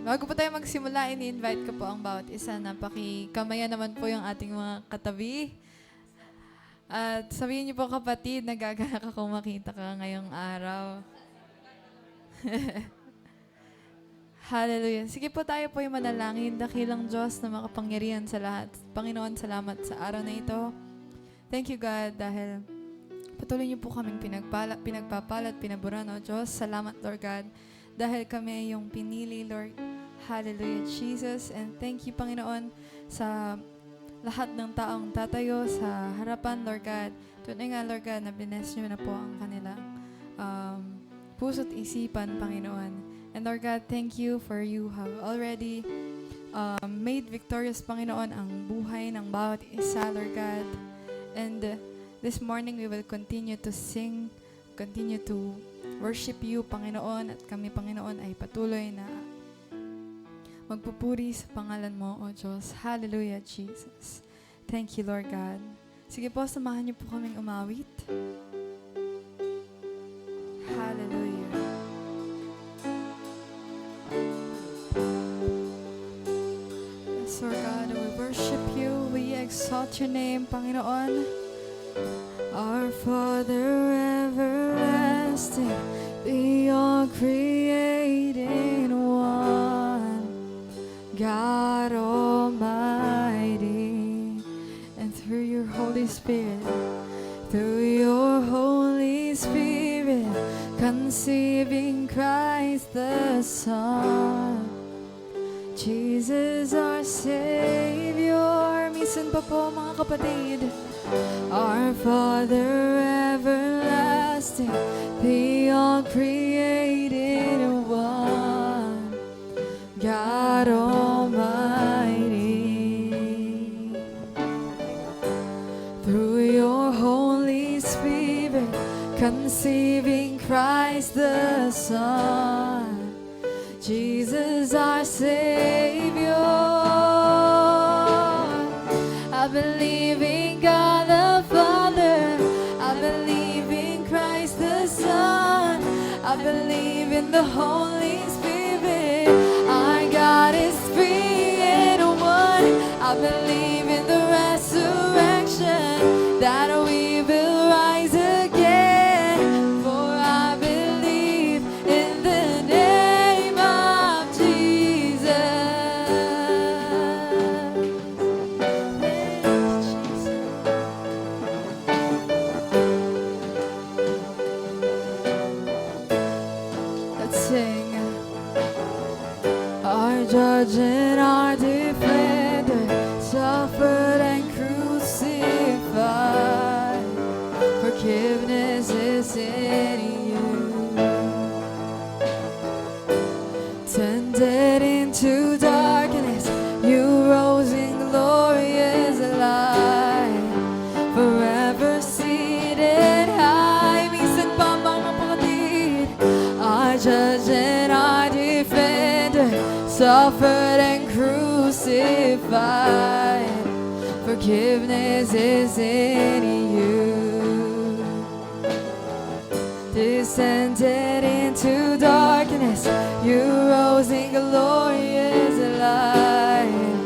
Bago po tayo magsimula, ini-invite ko po ang bawat isa na pakikamayan naman po yung ating mga katabi. At sabihin niyo po kapatid, nagaganak akong makita ka ngayong araw. Hallelujah. Sige po tayo po yung manalangin. Dakilang Diyos na makapangyarihan sa lahat. Panginoon, salamat sa araw na ito. Thank you God dahil patuloy niyo po kaming pinagpapalat, pinaburan, o Diyos. Salamat Lord God dahil kami yung pinili Lord. Hallelujah Jesus. And thank you Panginoon sa lahat ng taong tatayo sa harapan Lord God. Tunay nga Lord God na bless niyo na po ang kanilang puso't isipan Panginoon. And Lord God, thank you for you have already made victorious Panginoon ang buhay ng bawat isa Lord God. And this morning we will continue to sing, continue to worship you Panginoon, at kami Panginoon ay patuloy na magpupuri sa pangalan mo, O Diyos. Hallelujah, Jesus. Thank you, Lord God. Sige po, samahan niyo po kaming umawit. Hallelujah. Yes, Lord God, we worship you. We exalt your name, Panginoon. Our Father everlasting, beyond creating one, God Almighty, and through your Holy Spirit, conceiving Christ the Son, Jesus our Savior. Minsan pa po mga kapatid. Our Father everlasting, beyond created one, God Almighty. Through your Holy Spirit, conceiving Christ the Son, Jesus our Savior. I believe in God the Father, I believe in Christ the Son, I believe in the Holy Spirit. Our God is three in one. I believe in the resurrection, that we will rise again. For I believe in the name of Jesus. Let's sing. Our judge and our defender suffered and crucified. Forgiveness is in you. Tended into darkness, you rose in glorious light. Forever seated high. Minsan pa mga kapatid, our judge and our defender suffered and crucified. Forgiveness is in you. Descended into darkness, you rose in glorious light.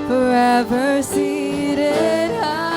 Forever seated high.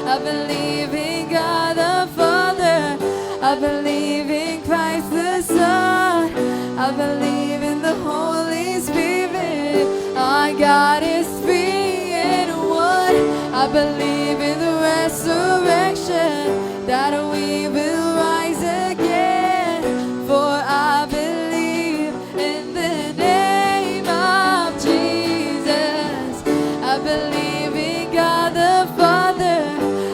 I believe in God the Father, I believe in Christ the Son, I believe in the Holy Spirit. Our God is three in one. I believe in the resurrection, that we will rise again. For I believe in the name of Jesus. I believe in God the Father,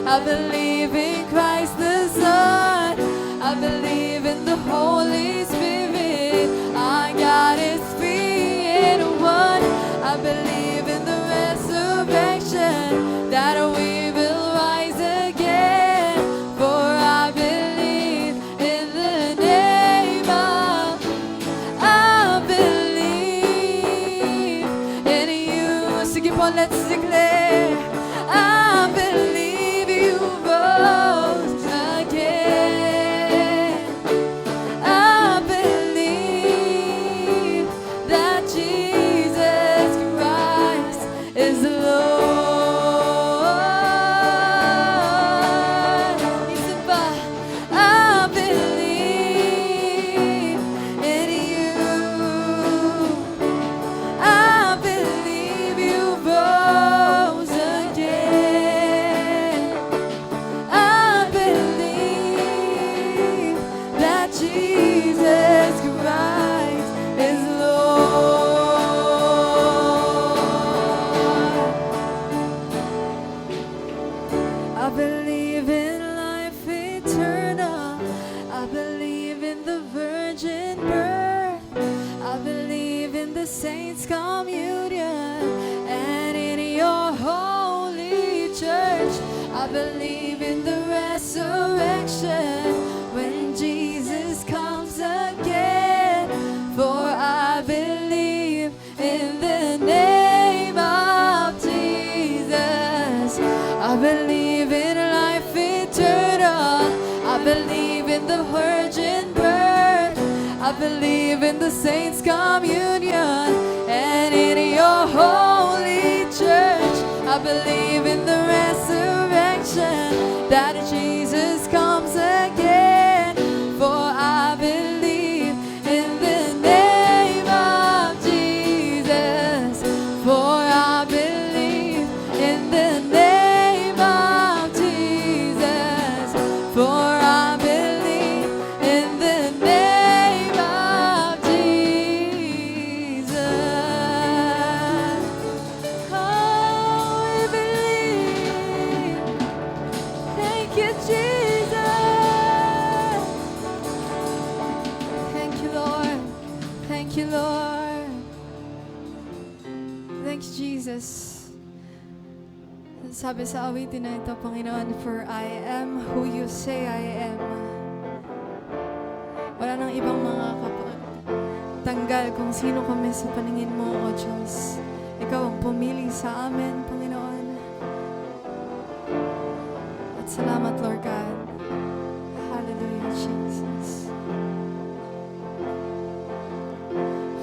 I believe in Christ the Son, I believe in the Holy Spirit. Our God is three in one. I believe in the resurrection, that we will rise again. For I saints' communion and in your holy church. I believe in the resurrection when Jesus comes again. For I believe in the name of Jesus. I believe in life eternal. I believe in the virgin birth. I believe in the saints' communion and in your holy church. I believe in the resurrection, that Jesus comes again. For I believe in the name of Jesus. For I believe in the name of Jesus. For I believe in the name of Jesus. Oh, we believe. Thank you, Jesus. Thank you, Lord. Thank you, Lord. Thank you, Jesus. Sabi sa awitin na ito, Panginoon, for I am who you say I am. Wala nang ibang mga tanggal kung sino kami sa paningin mo, O Diyos. Ikaw ang pumili sa amin, Panginoon. At salamat, Lord God. Hallelujah, Jesus.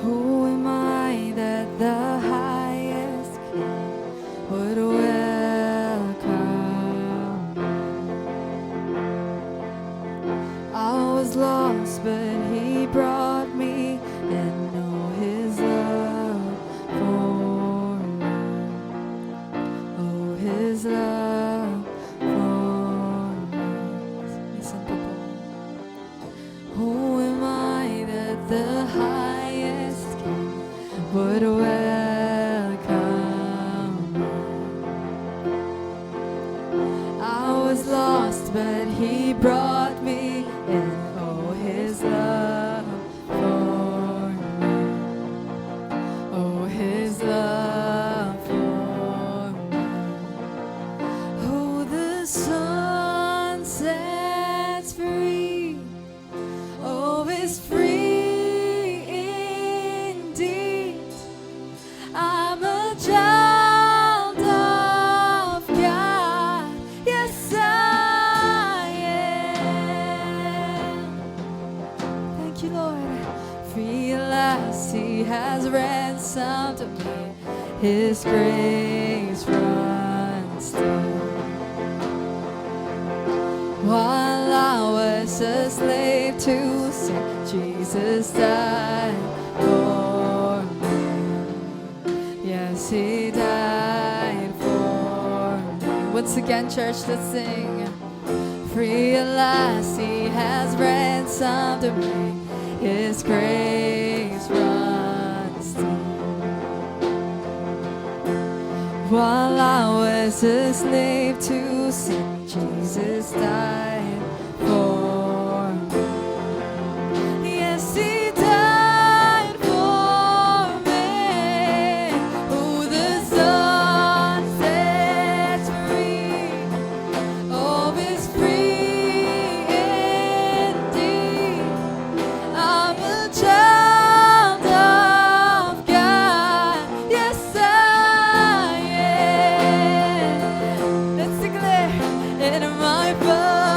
Who am I that the highest King would welcome? I was lost, but He brought me, and know His love for me. Oh, His love for me. Listen, people. Who am I that the highest King would welcome me? I was lost, but He brought me, and oh, His love for me. Oh, His love for me. Oh, the sun sets free. Oh, is free indeed. I'm a child of God. Yes, I am. Thank you, Lord. Free at last, He has ransomed me. His grace runs deep. While I was a slave to sin, Jesus died for me. Yes, He died for me. Once again, church, let's sing. Free at last, He has ransomed me. His grace runs deep. While I was a slave to sin, Jesus died for me. Yes, He died for me. Who the Son sets free, oh, is free indeed. I'm a child of God. Yes, I am. Let's declare in my birth.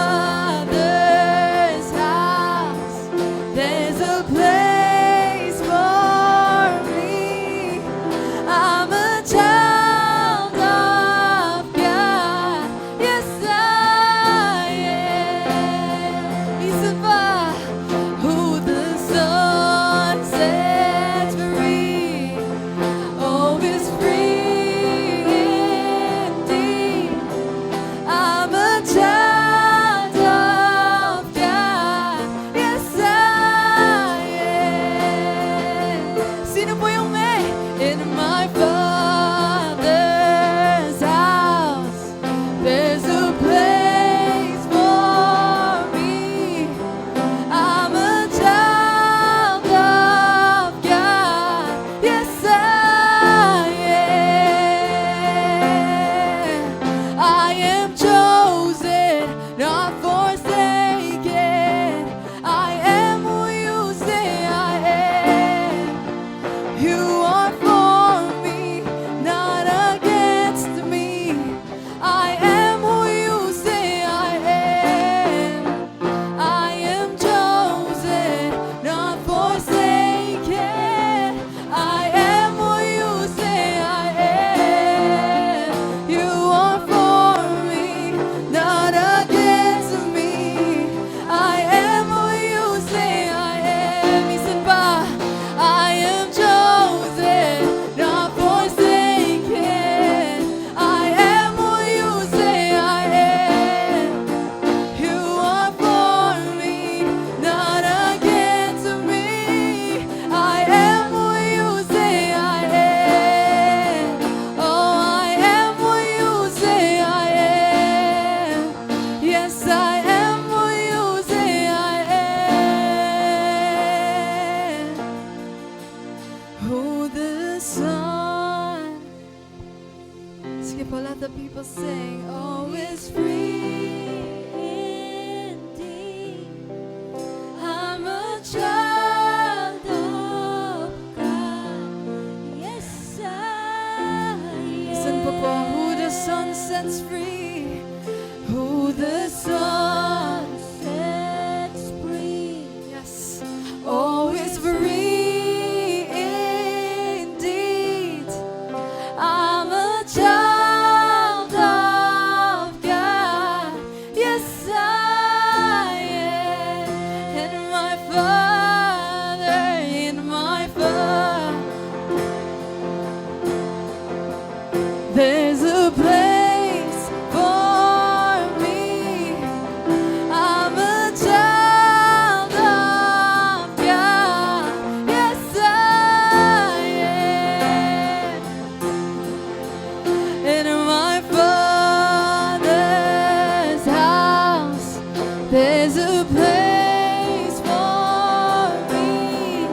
There's a place for me.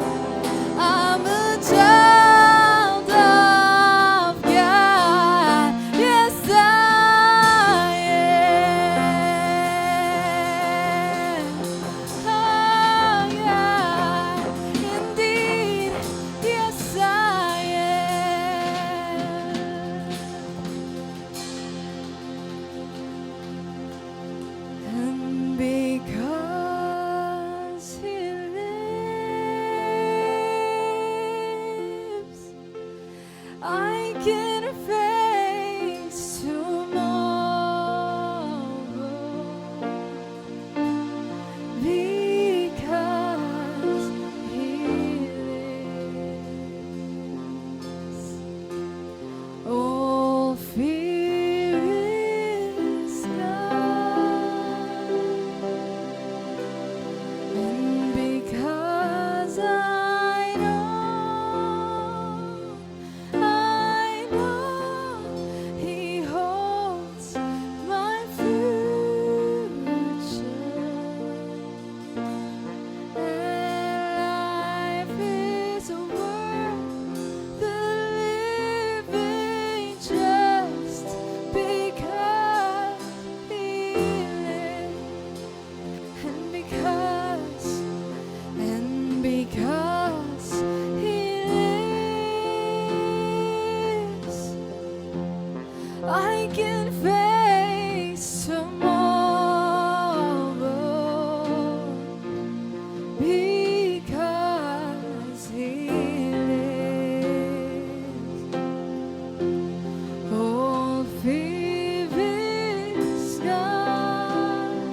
I'm a child of God. Yes, I am. Oh, yeah. Indeed, yes, I am. And because He lives, I can face tomorrow. Because He lives, all fear is gone. And because I know He holds my future. And life is worth the living just because He lives. And because He lives, I can face tomorrow. Because He lives, all fear is gone,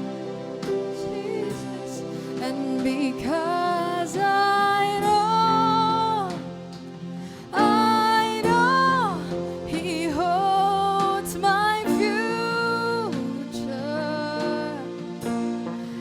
Jesus. And because I know He holds my future.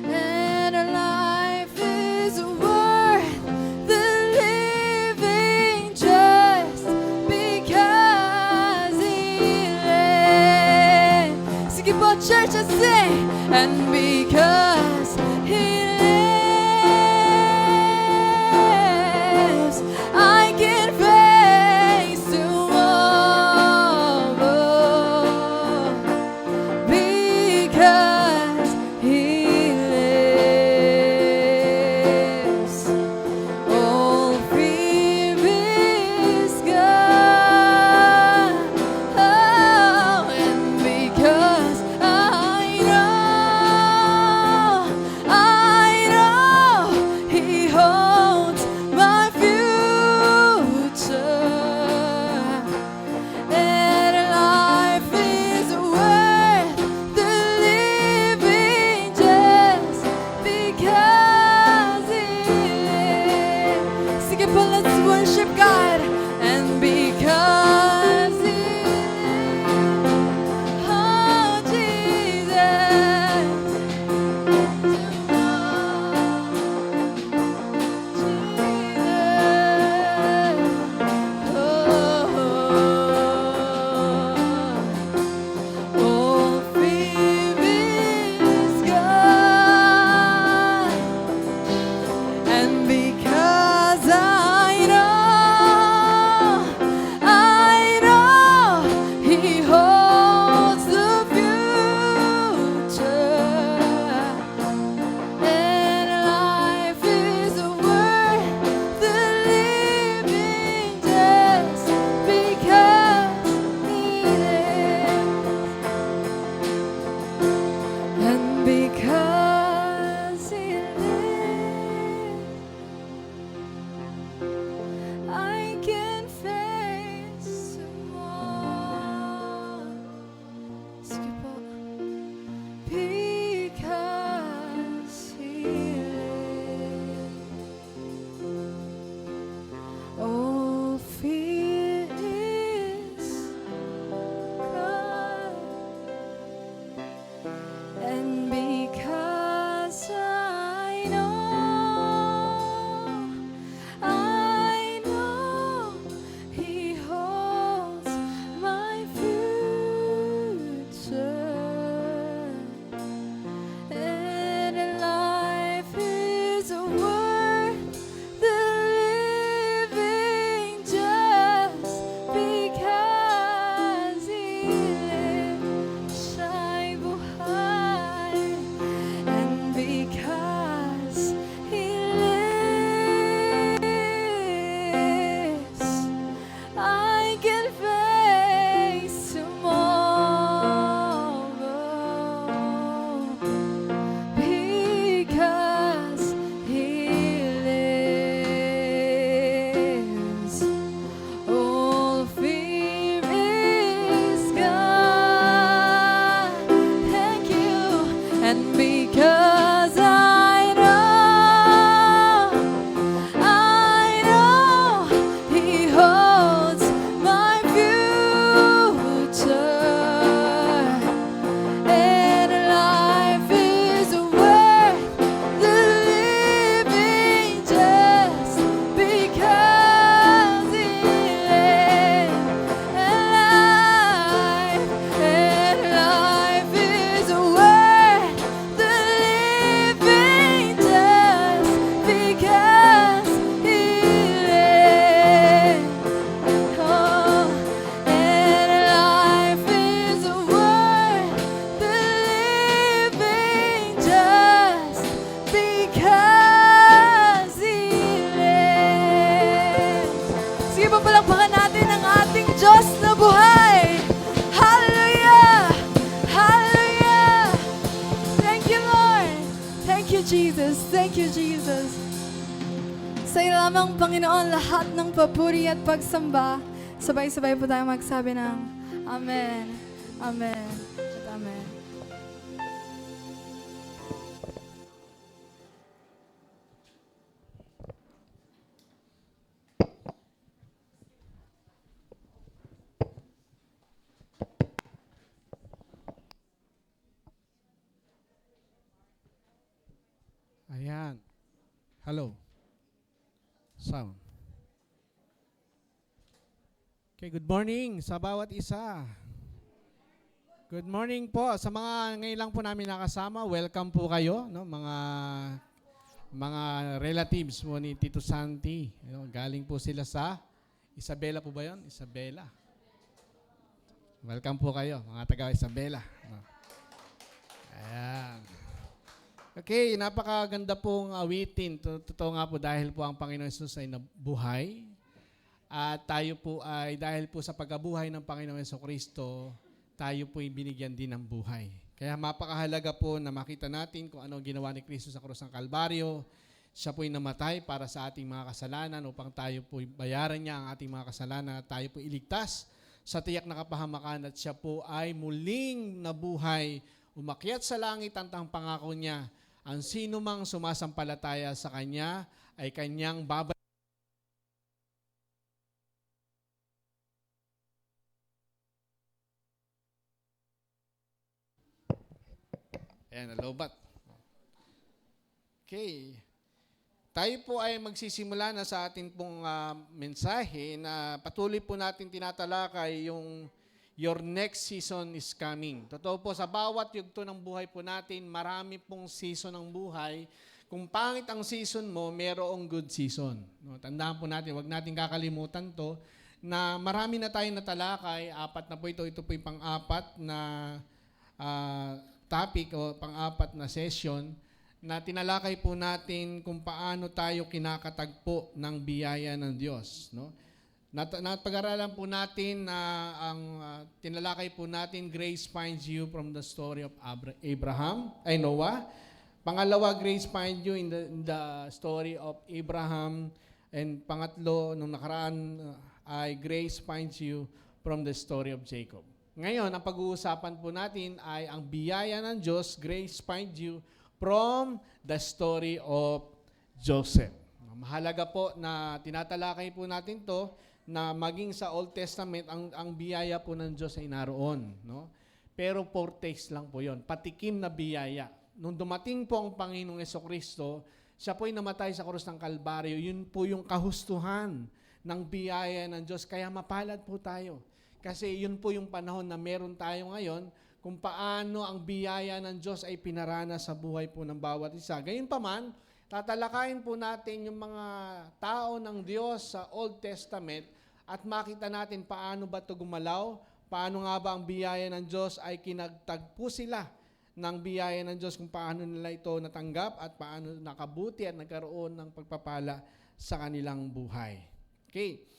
And life is worth the living just because He lives. Sige po, church, and sing. And because He lives, I can face tomorrow. Because He lives, all fear is gone. Oh, and because I know He holds my future. And life is worth the living just because He lives. Sige po, let's worship God. And because He lives, oh Jesus, all fear is gone. And because I know He holds the future. And life is worth the living just because He lives. And because He lives, I can face tomorrow. Sige po. Because He lives, all fear is gone. And because 'Cause I know He holds my future, and life is worth the living just because He lives. And life is worth the living just because He lives. Oh, and life is worth the living just because He lives. Sige pa, palakpakan natin ang ating Diyos na buhay. Hallelujah! Hallelujah! Thank you, Lord. Thank you, Jesus. Thank you, Jesus. Sa iyo lamang, Panginoon, lahat ng papuri at pagsamba. Sabay-sabay po tayo magsabi ng Amen, Amen, at Amen. Ayan. Hello. Sound. Okay, good morning sa bawat isa. Good morning po sa mga ngayon lang po namin nakasama. Welcome po kayo, no? Mga relatives mo ni Tito Santi. Galing po sila sa Isabela po ba 'yon? Isabela. Welcome po kayo, mga taga Isabela. No? Ayan. Okay, napakaganda pong awitin. Totoo nga po dahil po ang Panginoon Jesus ay nabuhay. At tayo po ay dahil po sa pagkabuhay ng Panginoon Jesucristo, tayo po ay binigyan din ng buhay. Kaya mapakahalaga po na makita natin kung ano ginawa ni Kristo sa krus ng Kalbaryo. Siya po ay namatay para sa ating mga kasalanan upang tayo po bayaran niya ang ating mga kasalanan at tayo po iligtas sa tiyak na kapahamakan at siya po ay muling nabuhay, umakyat sa langit ang pangako niya. Ang sino mang sumasampalataya sa Kanya ay Kanyang babay. Ayan, nalobat. Okay. Tayo po ay magsisimula na sa ating pong mensahe na patuloy po natin tinatalakay yung Your next season is coming. Totoo po, sa bawat yugto ng buhay po natin, marami pong season ng buhay. Kung pangit ang season mo, merong good season. No, tandaan po natin, wag natin kakalimutan to, na marami na tayong natalakay, apat na po ito. Ito po yung pang-apat na topic o pang-apat na session na tinalakay po natin kung paano tayo kinakatagpo ng biyaya ng Diyos. No? Pag-aralan po natin na tinalakay po natin, grace finds you from the story of Noah. Pangalawa, grace finds you in the story of Abraham. And pangatlo, nung nakaraan, ay grace finds you from the story of Jacob. Ngayon, ang pag-uusapan po natin ay ang biyaya ng Diyos, grace finds you from the story of Joseph. Mahalaga po na tinatalakay po natin to na maging sa Old Testament, ang biyaya po ng Diyos ay naroon. No? Pero foretaste lang po yon, patikim na biyaya. Nung dumating po ang Panginoong Jesucristo, siya po ay namatay sa krus ng Kalbaryo. Yun po yung kahustuhan ng biyaya ng Diyos. Kaya mapalad po tayo. Kasi yun po yung panahon na meron tayo ngayon kung paano ang biyaya ng Diyos ay pinarana sa buhay po ng bawat isa. Gayunpaman, tatalakayin po natin yung mga tao ng Diyos sa Old Testament at makita natin paano ba ito gumalaw, paano nga ba ang biyaya ng Diyos ay kinagtagpo sila ng biyaya ng Diyos, kung paano nila ito natanggap at paano nakabuti at nagkaroon ng pagpapala sa kanilang buhay. Okay.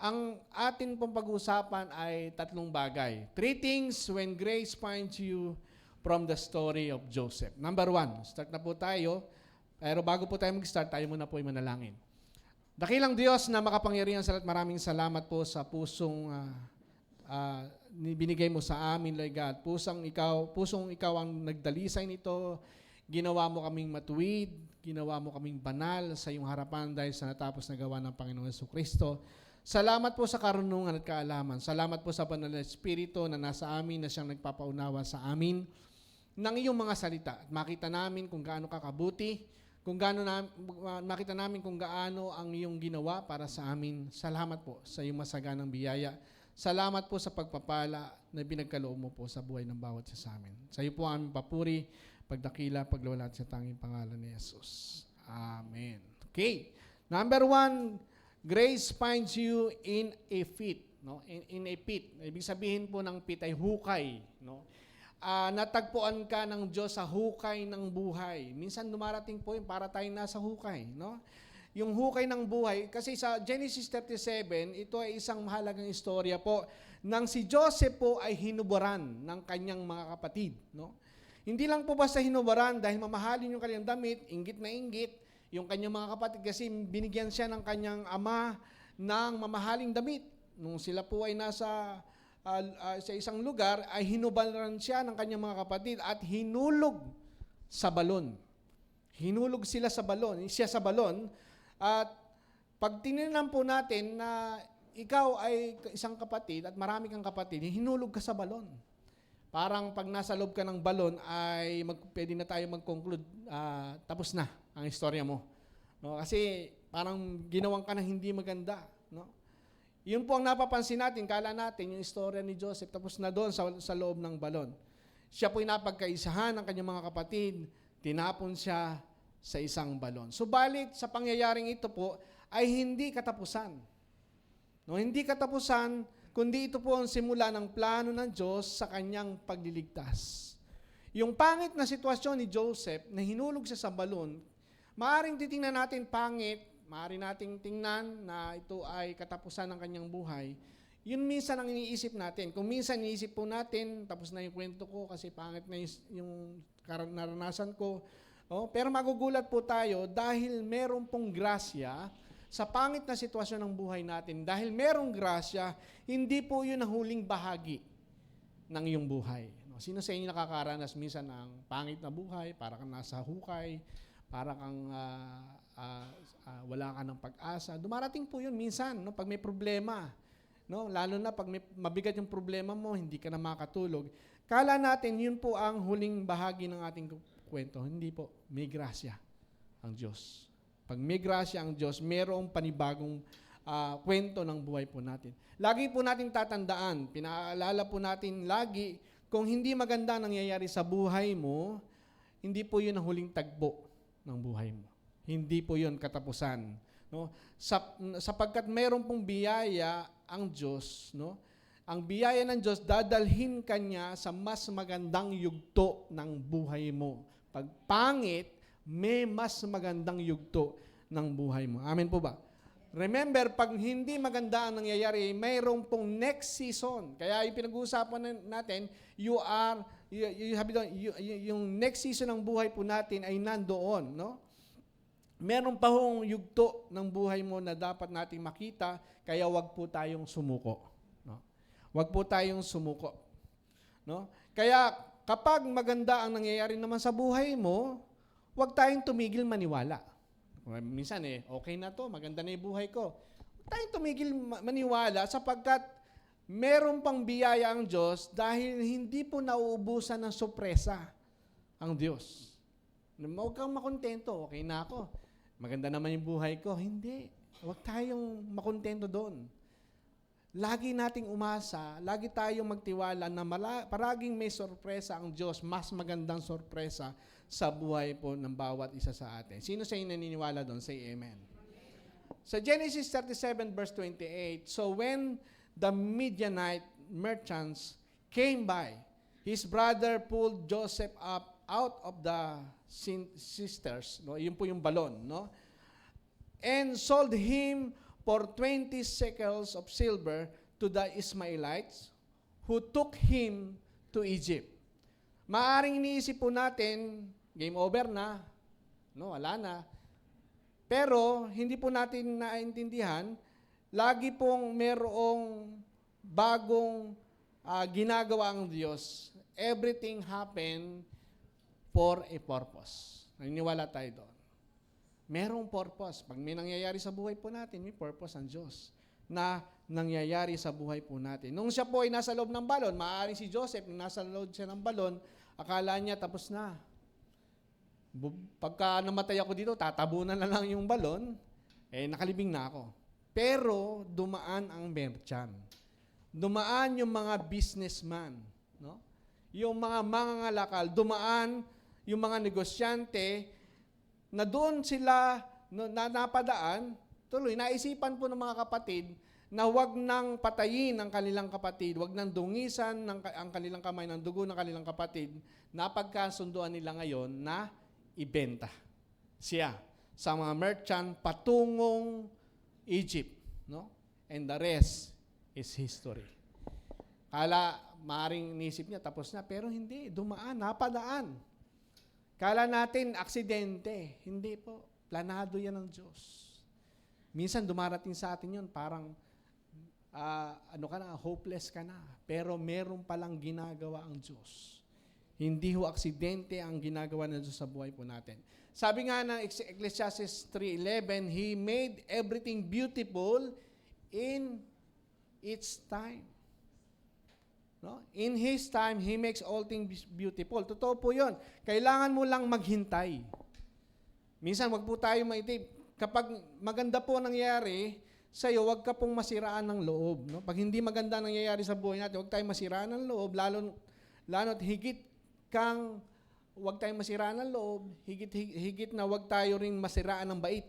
Ang atin pong pag-uusapan ay tatlong bagay. 3 things when grace finds you from the story of Joseph. Number 1, start na po tayo. Pero bago po tayo mag-start, tayo muna po ay manalangin. Dakilang Diyos na makapangyarihan sa lahat, maraming salamat po sa pusong binigay mo sa amin, Lord God. Pusong ikaw ang nagdalisay nito. Ginawa mo kaming matuwid, ginawa mo kaming banal sa iyong harapan dahil sa natapos na gawa ng Panginoong Jesucristo. Salamat po sa karunungan at kaalaman. Salamat po sa banal na Espiritu na nasa amin, na siyang nagpapaunawa sa amin ng iyong mga salita. At makita namin kung gaano kakabuti, makita namin kung gaano ang iyong ginawa para sa amin. Salamat po sa iyong masaganang biyaya. Salamat po sa pagpapala na pinagkaloob mo po sa buhay ng bawat isa sa amin. Sa iyo po ang aming papuri, pagdakila, paglawala sa tanging pangalan ni Jesus. Amen. Okay. Number 1, grace finds you in a pit. No? In a pit. Ibig sabihin po ng pit ay hukay. No? Natagpuan ka ng Diyos sa hukay ng buhay. Minsan dumarating po yun para tayong nasa hukay. No? Yung hukay ng buhay, kasi sa Genesis 37, ito ay isang mahalagang istorya po nang si Joseph po ay hinubaran ng kanyang mga kapatid. No? Hindi lang po basta hinubaran dahil mamahalin yung kanyang damit, inggit na inggit, yung kanyang mga kapatid kasi binigyan siya ng kanyang ama ng mamahaling damit. Nung sila po ay nasa sa isang lugar, ay hinubaran siya ng kanyang mga kapatid at hinulog sa balon. Hinulog sila sa balon, siya sa balon. At pag tinignan po natin na ikaw ay isang kapatid at marami kang kapatid, hinulog ka sa balon. Parang pag nasa loob ka ng balon ay pwede na tayo mag-conclude, tapos na ang istorya mo. No? Kasi parang ginawan ka na hindi maganda. No? Yun po ang napapansin natin, kala natin yung istorya ni Joseph, tapos na doon sa loob ng balon. Siya po'y napagkaisahan ng kanyang mga kapatid, tinapon siya sa isang balon. Subalit, sa pangyayaring ito po, ay hindi katapusan. No, hindi katapusan, kundi ito po ang simula ng plano ng Diyos sa kanyang pagliligtas. Yung pangit na sitwasyon ni Joseph, na hinulog siya sa balon, maaaring titingnan natin pangit, maaari nating tingnan na ito ay katapusan ng kanyang buhay. Yun minsan ang iniisip natin. Kung minsan iniisip po natin, tapos na yung kwento ko kasi pangit na yung naranasan ko. Oh, pero magugulat po tayo dahil meron pong grasya sa pangit na sitwasyon ng buhay natin. Dahil merong grasya, hindi po yun ang huling bahagi ng iyong buhay. Sino sa inyo nakakaranas minsan ng pangit na buhay, para kang nasa hukay, para kang wala ka ng pag-asa. Dumarating po yun minsan, no, pag may problema. No? Lalo na pag mabigat yung problema mo, hindi ka na makatulog. Kala natin, yun po ang huling bahagi ng ating kwento. Hindi po. May grasya ang Diyos. Pag may grasya ang Diyos, mayroong panibagong kwento ng buhay po natin. Lagi po natin tatandaan, pinaalala po natin lagi, kung hindi maganda nangyayari sa buhay mo, hindi po yun ang huling tagpo ng buhay mo. Hindi po yun katapusan. No? Sapagkat mayroon pong biyaya ang Diyos, no? Ang biyaya ng Diyos, dadalhin kanya sa mas magandang yugto ng buhay mo. Pag pangit, may mas magandang yugto ng buhay mo. Amen po ba? Remember, pag hindi maganda ang nangyayari, mayroon pong next season. Kaya yung pinag-uusapan natin, yung next season ng buhay po natin ay nandoon, no? Meron pa hong yugto ng buhay mo na dapat nating makita, kaya wag po tayong sumuko. No? Wag po tayong sumuko. No? Kaya kapag maganda ang nangyayari naman sa buhay mo, wag tayong tumigil maniwala. Minsan okay na to, maganda na yung buhay ko. Huwag tayong tumigil maniwala sapagkat meron pang biyaya ang Diyos dahil hindi po nauubusan ng sorpresa ang Diyos. Huwag kang makontento, okay na ako. Maganda naman yung buhay ko. Hindi. Huwag tayong makontento doon. Lagi nating umasa, lagi tayong magtiwala na paraging may sorpresa ang Diyos, mas magandang sorpresa sa buhay po ng bawat isa sa atin. Sino sa inyo naniniwala doon? Say amen. Sa Genesis 37 verse 28, so when the Midianite merchants came by, his brother pulled Joseph up out of the sisters, no? Yun po yung balon, no? And sold him for 20 shekels of silver to the Ismailites who took him to Egypt. Maaring iniisip po natin, game over na, no? Wala na. Pero hindi po natin naintindihan, lagi pong merong bagong ginagawa ang Diyos. Everything happened for a purpose. Naniniwala tayo doon. Merong purpose. Pag may nangyayari sa buhay po natin, may purpose ang Diyos na nangyayari sa buhay po natin. Nung siya po ay nasa loob ng balon, maaaring si Joseph, nung nasa loob siya ng balon, akala niya tapos na. Pagka namatay ako dito, tatabunan na lang yung balon, nakalibing na ako. Pero dumaan ang merchant. Dumaan yung mga businessman, no? Yung mga mangangalakal, dumaan yung mga negosyante na doon sila napadaan, tuloy, naisipan po ng mga kapatid na wag nang patayin ang kanilang kapatid, wag nang dungisan ang kanilang kamay ng dugo ng kanilang kapatid, napagkasunduan nila ngayon na ibenta siya sa mga merchant patungong Egypt, no? And the rest is history. Kala maaring nisip niya tapos na, pero hindi, dumaan, napadaan. Kala natin aksidente, hindi po, planado yan ng Diyos. Minsan dumarating sa atin yun, parang hopeless ka na, pero meron palang ginagawa ang Diyos. Hindi ho aksidente ang ginagawa ng Diyos sa buhay po natin. Sabi nga ng Ecclesiastes 3:11, He made everything beautiful in its time. No? In His time, He makes all things beautiful. Totoo po yun. Kailangan mo lang maghintay. Minsan, wag po tayo maitip. Kapag maganda po nangyayari sa'yo, wag ka pong masiraan ng loob. No? Pag hindi maganda nangyayari sa buhay natin, wag tayong masiraan ng loob, lalo't higit kang wag tayong masiraan ng loob, higit na wag tayo rin masiraan ng bait.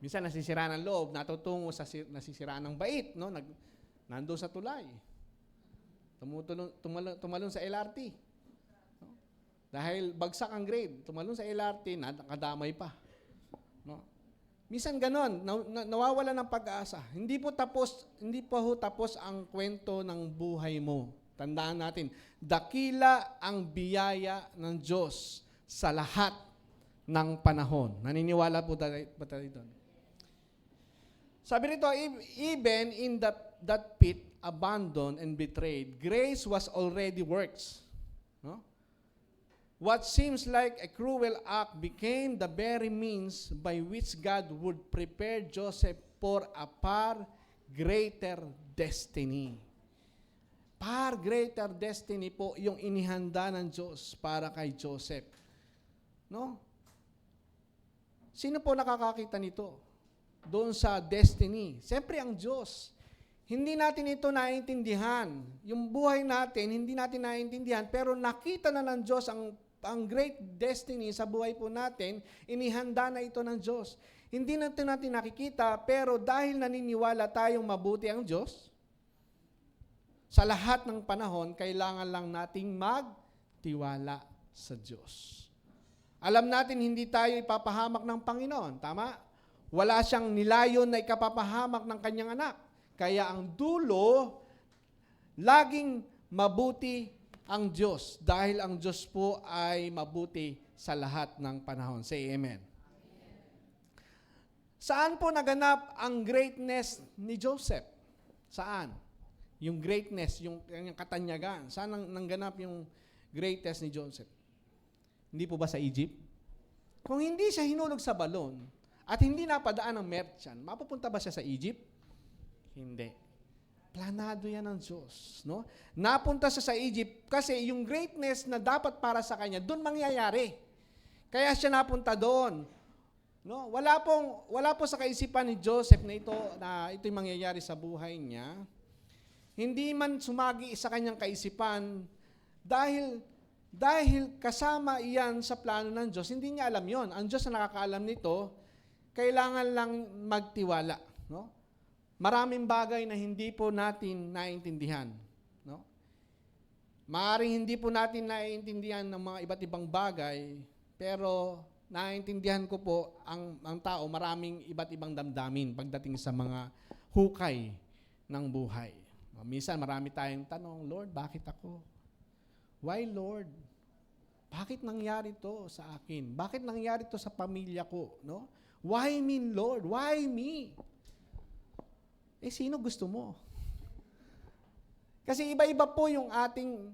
Minsan nasisiraan ng loob, natutungo sa nasisiraan ng bait, no? Nandoon sa tulay. Tumalon sa LRT. No? Dahil bagsak ang grade, tumalon sa LRT, nakadamay pa. No? Minsan ganon, nawawala ng pag-asa. Hindi po tapos ang kwento ng buhay mo. Tandaan natin, dakila ang biyaya ng Diyos sa lahat ng panahon. Naniniwala po tayo doon. Sabi rito, even in that pit, abandoned and betrayed, grace was already works. No? What seems like a cruel act became the very means by which God would prepare Joseph for a far greater destiny. Far greater destiny po yung inihanda ng Diyos para kay Joseph. No? Sino po nakakakita nito? Doon sa destiny. Siyempre ang Diyos. Hindi natin ito naiintindihan. Yung buhay natin, hindi natin naiintindihan, pero nakita na ng Diyos ang great destiny sa buhay po natin, inihanda na ito ng Diyos. Hindi natin nakikita, pero dahil naniniwala tayong mabuti ang Diyos, sa lahat ng panahon, kailangan lang nating magtiwala sa Diyos. Alam natin, hindi tayo ipapahamak ng Panginoon. Tama? Wala siyang nilayon na ikapapahamak ng kanyang anak. Kaya ang dulo, laging mabuti ang Diyos. Dahil ang Diyos po ay mabuti sa lahat ng panahon. Say amen. Saan po naganap ang greatness ni Joseph? Saan? Yung greatness, yung katanyagan. Saan nangganap yung greatness ni Joseph? Hindi po ba sa Egypt? Kung hindi siya hinulog sa balon at hindi napadaan ng merchant, mapupunta ba siya sa Egypt? Hindi. Planado yan ng Diyos. No? Napunta siya sa Egypt kasi yung greatness na dapat para sa kanya, doon mangyayari. Kaya siya napunta doon. No? Wala po sa kaisipan ni Joseph na ito yung mangyayari sa buhay niya. Hindi man sumagi sa kanyang kaisipan dahil kasama iyan sa plano ng Diyos. Hindi niya alam yon. Ang Diyos na nakakaalam nito, kailangan lang magtiwala. No? Maraming bagay na hindi po natin naiintindihan. No? Maaaring hindi po natin naiintindihan ng mga iba't ibang bagay, pero naiintindihan ko po ang tao, maraming iba't ibang damdamin pagdating sa mga hukay ng buhay. No? Minsan marami tayong tanong, Lord, bakit ako? Why, Lord? Bakit nangyari to sa akin? Bakit nangyari to sa pamilya ko? No? Why me, Lord? Why me? Sino gusto mo? Kasi iba-iba po yung ating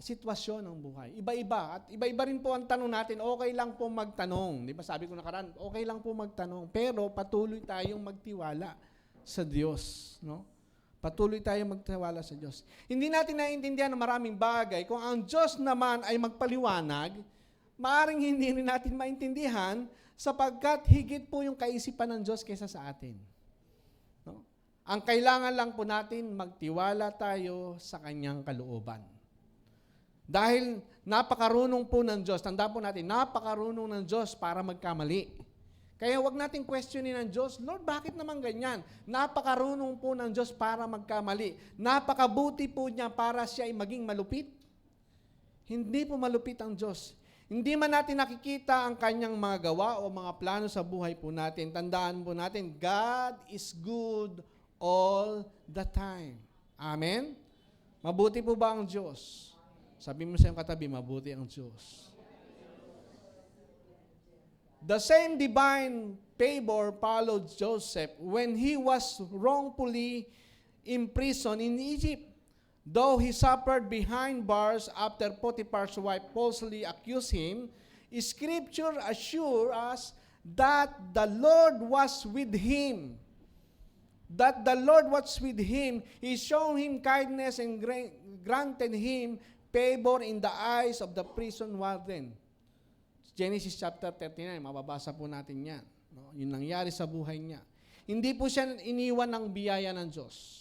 sitwasyon ng buhay. Iba-iba. At iba-iba rin po ang tanong natin. Okay lang po magtanong. Di ba sabi ko nakaraan, okay lang po magtanong. Pero patuloy tayong magtiwala sa Diyos. No? Patuloy tayong magtiwala sa Diyos. Hindi natin naiintindihan ng maraming bagay. Kung ang Diyos naman ay magpaliwanag, maaring hindi rin natin maintindihan sapagkat higit po yung kaisipan ng Diyos kaysa sa atin. No? Ang kailangan lang po natin, magtiwala tayo sa Kanyang kalooban. Dahil napakarunong po ng Diyos, tanda po natin, napakarunong ng Diyos para magkamali. Kaya wag nating questionin ng Diyos, Lord, bakit naman ganyan? Napakarunong po ng Diyos para magkamali. Napakabuti po niya para siya ay maging malupit. Hindi po malupit ang Diyos. Hindi man natin nakikita ang kanyang mga gawa o mga plano sa buhay po natin. Tandaan po natin, God is good all the time. Amen? Mabuti po ba ang Diyos? Sabi mo sa iyong katabi, mabuti ang Diyos. The same divine favor followed Joseph when he was wrongfully imprisoned in Egypt. Though he suffered behind bars after Potiphar's wife falsely accused him, Scripture assures us that the Lord was with him. That the Lord was with him. He showed him kindness and granted him favor in the eyes of the prison warden. Genesis chapter 39, mababasa po natin yan. No? Yung nangyari sa buhay niya. Hindi po siya iniwan ng biyaya ng Diyos.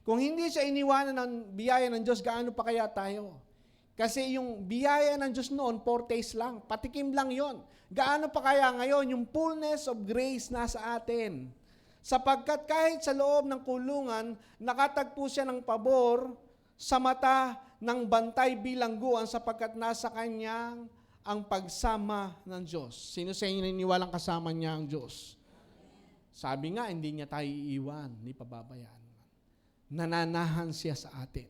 Kung hindi siya iniwanan ng biyaya ng Diyos, gaano pa kaya tayo? Kasi yung biyaya ng Diyos noon, 4 days lang. Patikim lang yon. Gaano pa kaya ngayon, yung fullness of grace nasa atin. Sapagkat kahit sa loob ng kulungan, nakatagpo siya ng pabor sa mata ng bantay bilangguan sapagkat nasa kanyang ang pagsama ng Diyos. Sino sa inyo naniniwalang kasama niya ang Diyos? Sabi nga, hindi niya tayo iiwan, hindi pababayaan. Nananahan siya sa atin.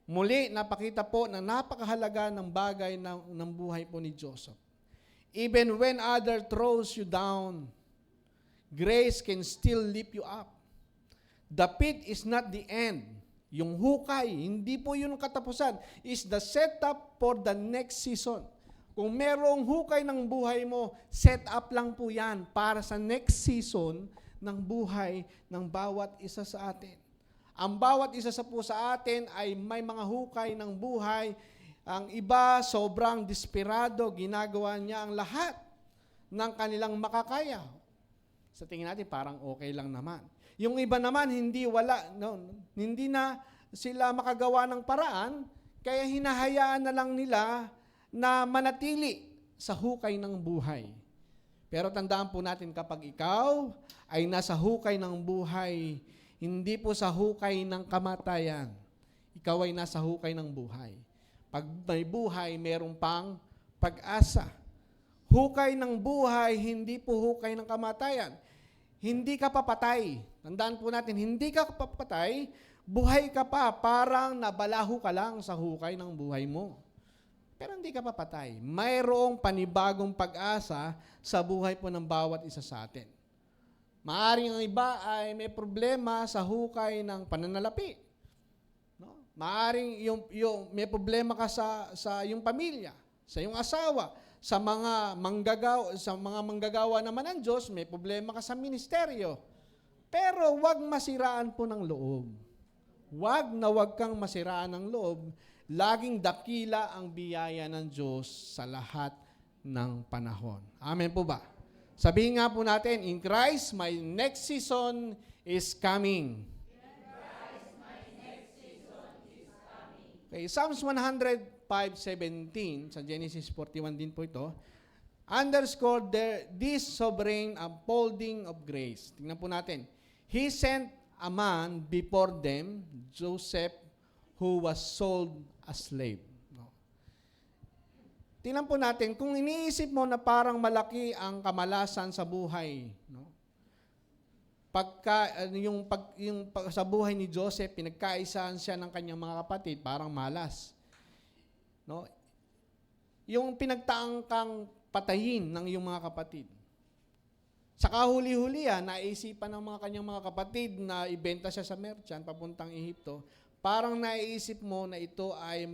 Muli, napakita po na napakahalaga ng bagay ng buhay po ni Joseph. Even when other throws you down, grace can still lift you up. The pit is not the end. Yung hukay, hindi po yun ang katapusan. Is the setup for the next season. Kung merong hukay ng buhay mo, set up lang po yan para sa next season ng buhay ng bawat isa sa atin. Ang bawat isa sa po sa atin ay may mga hukay ng buhay. Ang iba, sobrang desperado, ginagawa niya ang lahat ng kanilang makakaya. Sa tingin natin, parang okay lang naman. Yung iba naman, hindi na sila makagawa ng paraan, kaya hinahayaan na lang nila na manatili sa hukay ng buhay. Pero tandaan po natin, kapag ikaw ay nasa hukay ng buhay, hindi po sa hukay ng kamatayan, ikaw ay nasa hukay ng buhay. Pag may buhay, merong pang pag-asa. Hukay ng buhay, hindi po hukay ng kamatayan. Hindi ka papatay. Tandaan po natin, hindi ka papatay, buhay ka pa, parang nabalaho ka lang sa hukay ng buhay mo. Pero hindi ka papatay. Mayroong panibagong pag-asa sa buhay po ng bawat isa sa atin. Maaring ang iba ay may problema sa hukay ng pananalapi. No? Maaring may problema ka sa iyong pamilya, sa iyong asawa, sa mga manggagawa naman ng Diyos, may problema ka sa ministeryo. Pero wag masiraan po ng loob. Wag kang masiraan ng loob. Laging dakila ang biyaya ng Diyos sa lahat ng panahon. Amen po ba? Sabihin nga po natin, in Christ, my next season is coming. Okay, Psalms 105:17, sa Genesis 41 din po ito, underscore this sovereign upholding of grace. Tingnan po natin. He sent a man before them, Joseph, who was sold as slave. No? Tingnan po natin, kung iniisip mo na parang malaki ang kamalasan sa buhay, no? Sa buhay ni Joseph, pinagkaisahan siya ng kanyang mga kapatid, parang malas. No? Yung pinagtaangkang patayin ng iyong mga kapatid. Sa kahuli-huli naisipan ng mga kanyang mga kapatid na ibenta siya sa merchant papuntang Ehipto parang naiisip mo na ito ay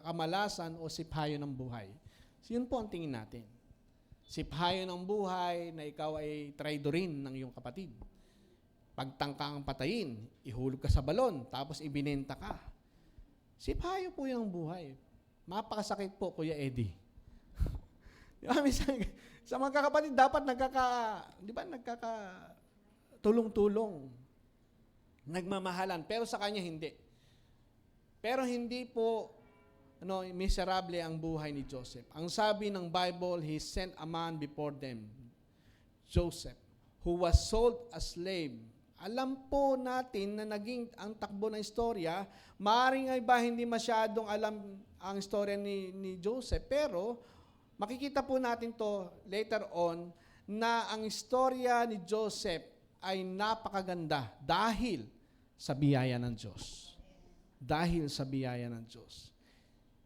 kamalasan o siphayo ng buhay. So, yun po ang tingin natin. Siphayo ng buhay na ikaw ay traidorin ng iyong kapatid. Pagtangka ang patayin, ihulog ka sa balon, tapos ibinenta ka. Siphayo po yung buhay. Mapakasakit po, Kuya Eddie. Sa mga kapatid, dapat tulong-tulong. Nagmamahalan. Pero sa kanya, hindi. Pero hindi po miserable ang buhay ni Joseph. Ang sabi ng Bible, he sent a man before them, Joseph, who was sold as slave. Alam po natin na naging ang takbo ng istorya, maaaring ay ba hindi masyadong alam ang istorya ni Joseph, pero makikita po natin to later on na ang istorya ni Joseph ay napakaganda dahil sa biyaya ng Diyos. Dahil sa biyaya ng Diyos.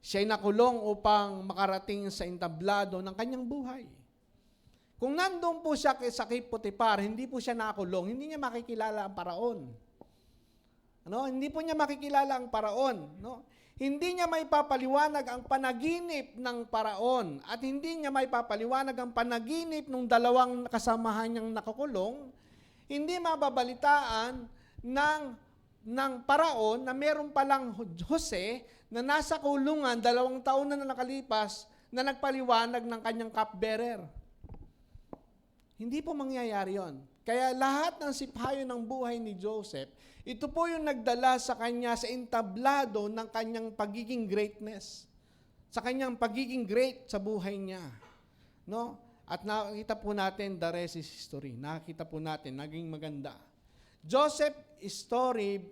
Siya'y nakulong upang makarating sa entablado ng kanyang buhay. Kung nandun po siya sa kay Potiphar, hindi po siya nakulong, hindi niya makikilala ang paraon. Hindi po niya makikilala ang paraon. Hindi niya maipapaliwanag ang panaginip ng paraon at hindi niya maipapaliwanag ang panaginip ng dalawang kasamahan niyang nakakulong. Hindi mababalitaan ng paraon na meron palang Jose na nasa kulungan 2 taon na nakalipas na nagpaliwanag ng kanyang cupbearer. Hindi po mangyayari yon. Kaya lahat ng siphayo ng buhay ni Joseph, ito po yung nagdala sa kanya sa entablado ng kanyang pagiging greatness. Sa kanyang pagiging great sa buhay niya. At nakita po natin the rest is history. Nakita po natin, naging maganda. Joseph story,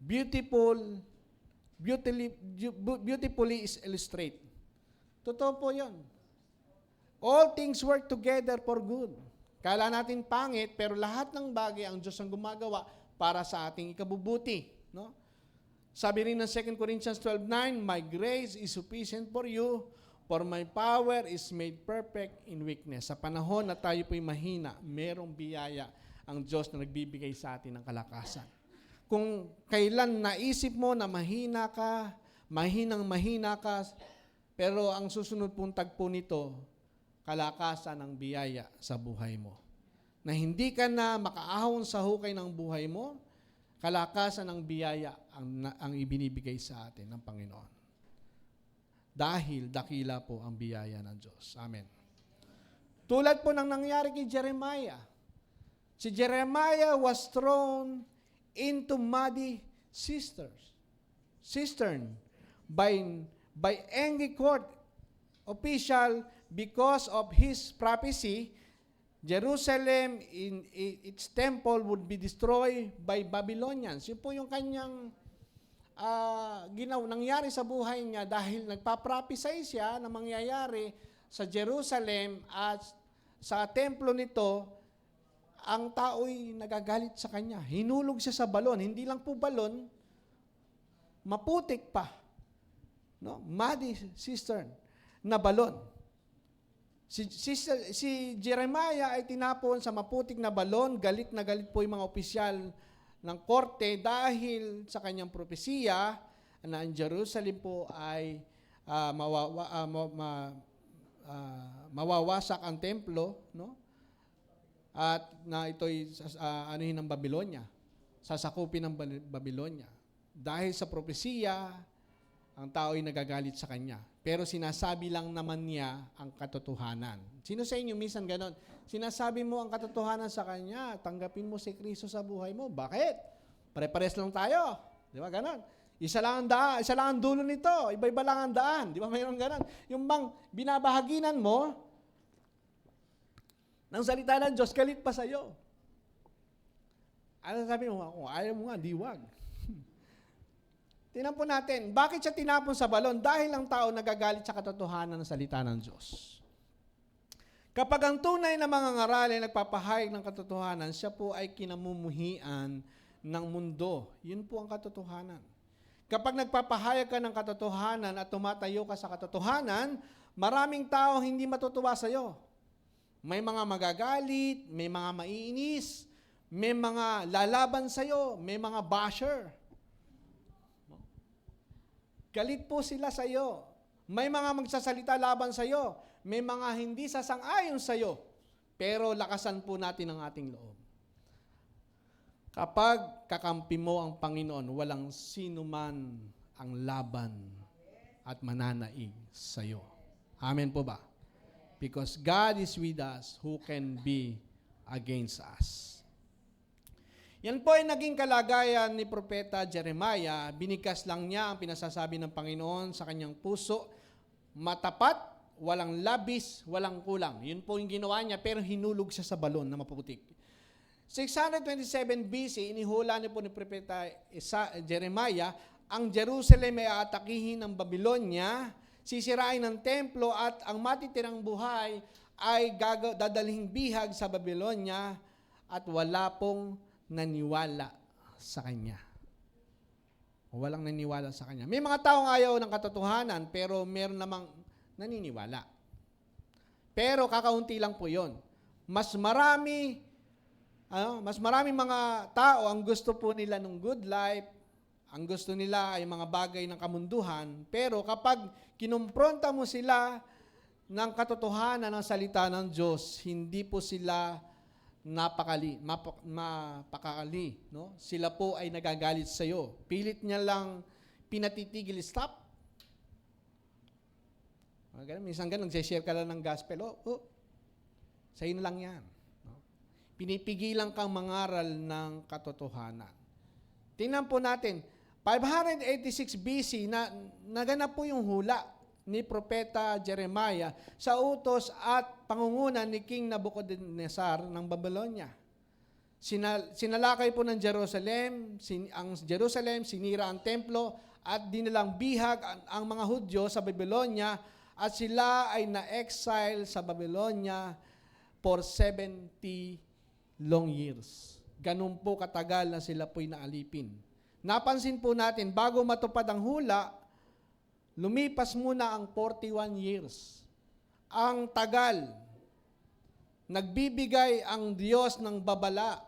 beautifully is illustrate. Totoo po yun. All things work together for good. Kala natin pangit, pero lahat ng bagay ang Diyos ang gumagawa para sa ating ikabubuti. Sabi rin ng 2 Corinthians 12:9, my grace is sufficient for you, for my power is made perfect in weakness. Sa panahon na tayo po'y mahina, merong biyaya ang Diyos na nagbibigay sa atin ng kalakasan. Kung kailan naisip mo na mahina ka, mahina ka, pero ang susunod pong tagpo nito, kalakasan ng biyaya sa buhay mo. Na hindi ka na makaahon sa hukay ng buhay mo, kalakasan ng biyaya ang ibinibigay sa atin ng Panginoon. Dahil dakila po ang biyaya ng Diyos. Amen. Tulad po ng nangyari kay Jeremiah. Si Jeremiah was thrown into muddy cistern by angry court official because of his prophecy. Jerusalem in its temple would be destroyed by Babylonians. Yun po yung kanyang nangyari sa buhay niya dahil nagpa-prophesy siya na mangyayari sa Jerusalem at sa templo nito, ang tao'y nagagalit sa kanya. Hinulog siya sa balon. Hindi lang po balon, maputik pa. Muddy cistern na balon. Si Jeremiah ay tinapon sa maputik na balon. Galit na galit po yung mga opisyal ng korte dahil sa kanyang propesiya na ang Jerusalem po ay mawawasak ang templo, at na ito'y anuhin ng Babylonia, sasakupin ng Babylonia. Dahil sa propesiya, ang tao ay nagagalit sa kanya. Pero sinasabi lang naman niya ang katotohanan. Sino sa inyo minsan ganon? Sinasabi mo ang katotohanan sa kanya, tanggapin mo si Kristo sa buhay mo. Bakit? Pare-pares lang tayo. Di ba ganon? Isa lang ang dulo nito. Iba-iba lang ang daan. Di ba mayroon ganon? Yung bang binabahaginan mo ng salita ng Diyos, galit pa sa'yo. Ano sabi mo? Kung ayaw mo nga, diwag. Tingnan po natin, bakit siya tinapon sa balon? Dahil ang tao nagagalit sa katotohanan ng salita ng Diyos. Kapag ang tunay na mga ngaral ay nagpapahayag ng katotohanan, siya po ay kinamumuhian ng mundo. Yun po ang katotohanan. Kapag nagpapahayag ka ng katotohanan at tumatayo ka sa katotohanan, maraming tao hindi matutuwa sa iyo. May mga magagalit, may mga maiinis, may mga lalaban sa iyo, may mga basher. Galit po sila sa iyo. May mga magsasalita laban sa iyo. May mga hindi sasang-ayon sa iyo. Pero lakasan po natin ang ating loob. Kapag kakampi mo ang Panginoon, walang sino man ang laban at mananaig sa iyo. Amen po ba? Because God is with us, who can be against us? Yan po ay naging kalagayan ni Propeta Jeremiah. Binigkas lang niya ang pinasasabi ng Panginoon sa kanyang puso. Matapat, walang labis, walang kulang. Yun po yung ginawa niya, pero hinulog siya sa balon na mapuputik. 627 BC, inihula niyo po ni Propeta Jeremiah, ang Jerusalem ay aatakihin ng Babylonia, sisirain ng templo at ang matitirang buhay ay dadalhing bihag sa Babylonia at wala pong naniwala sa kanya. Walang naniwala sa kanya. May mga taong ayaw ng katotohanan pero meron namang naniniwala. Pero kakaunti lang po yon. Mas maraming mga tao ang gusto po nila ng good life, ang gusto nila ay mga bagay ng kamunduhan, pero kapag kinumpronta mo sila ng katotohanan ng salita ng Diyos, hindi po sila mapakali. No? Sila po ay nagagalit sa iyo. Pilit niya lang pinatitigil, stop. Minsan ganun, nag-share ka lang ng gospel, sa'yo na lang yan. No? Pinipigilan kang mangaral ng katotohanan. Tingnan po natin, 586 BC, naganap po yung hula ni Propeta Jeremiah sa utos at pangunguna ni King Nabucodonosor ng Babylonia. Sinalakay po ng Jerusalem, ang Jerusalem, sinira ang templo at dinilang bihag ang mga Hudyo sa Babylonia at sila ay na-exile sa Babylonia for 70 long years. Ganun po katagal na sila po'y naalipin. Napansin po natin, bago matupad ang hula, lumipas muna ang 41 years. Ang tagal. Nagbibigay ang Diyos ng babala.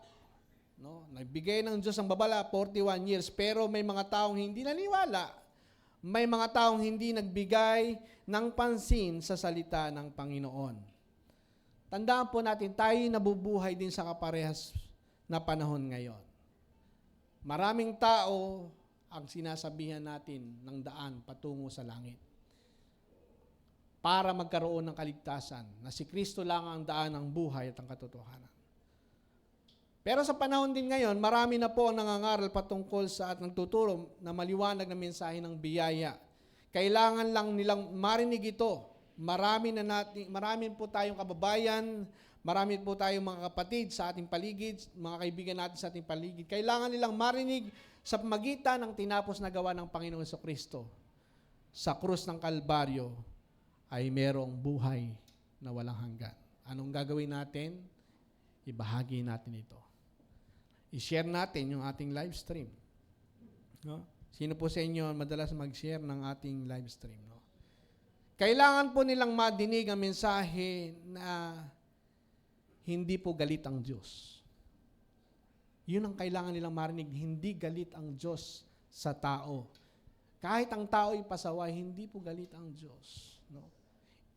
No? Nagbigay ng Diyos ng babala 41 years, pero may mga taong hindi naniwala. May mga taong hindi nagbigay ng pansin sa salita ng Panginoon. Tandaan po natin, tayo nabubuhay din sa kaparehas na panahon ngayon. Maraming tao ang sinasabihan natin ng daan patungo sa langit. Para magkaroon ng kaligtasan na si Kristo lang ang daan ng buhay at ang katotohanan. Pero sa panahon din ngayon, marami na po ang nangangaral patungkol sa at nagtuturo na maliwanag na mensahe ng biyaya. Kailangan lang nilang marinig ito. Marami po tayong kababayan, marami po tayong mga kapatid sa ating paligid, mga kaibigan natin sa ating paligid. Kailangan nilang marinig sa pamagitan ng tinapos na gawa ng Panginoong Jesucristo. Sa krus ng Kalbaryo ay merong buhay na walang hanggan. Anong gagawin natin? Ibahagi natin ito. I-share natin yung ating live stream. No? Sino po sa inyo madalas mag-share ng ating live stream? No? Kailangan po nilang madinig ang mensahe na hindi po galit ang Diyos. Yun ang kailangan nilang marinig, hindi galit ang Diyos sa tao. Kahit ang tao ipasaway, hindi po galit ang Diyos. No?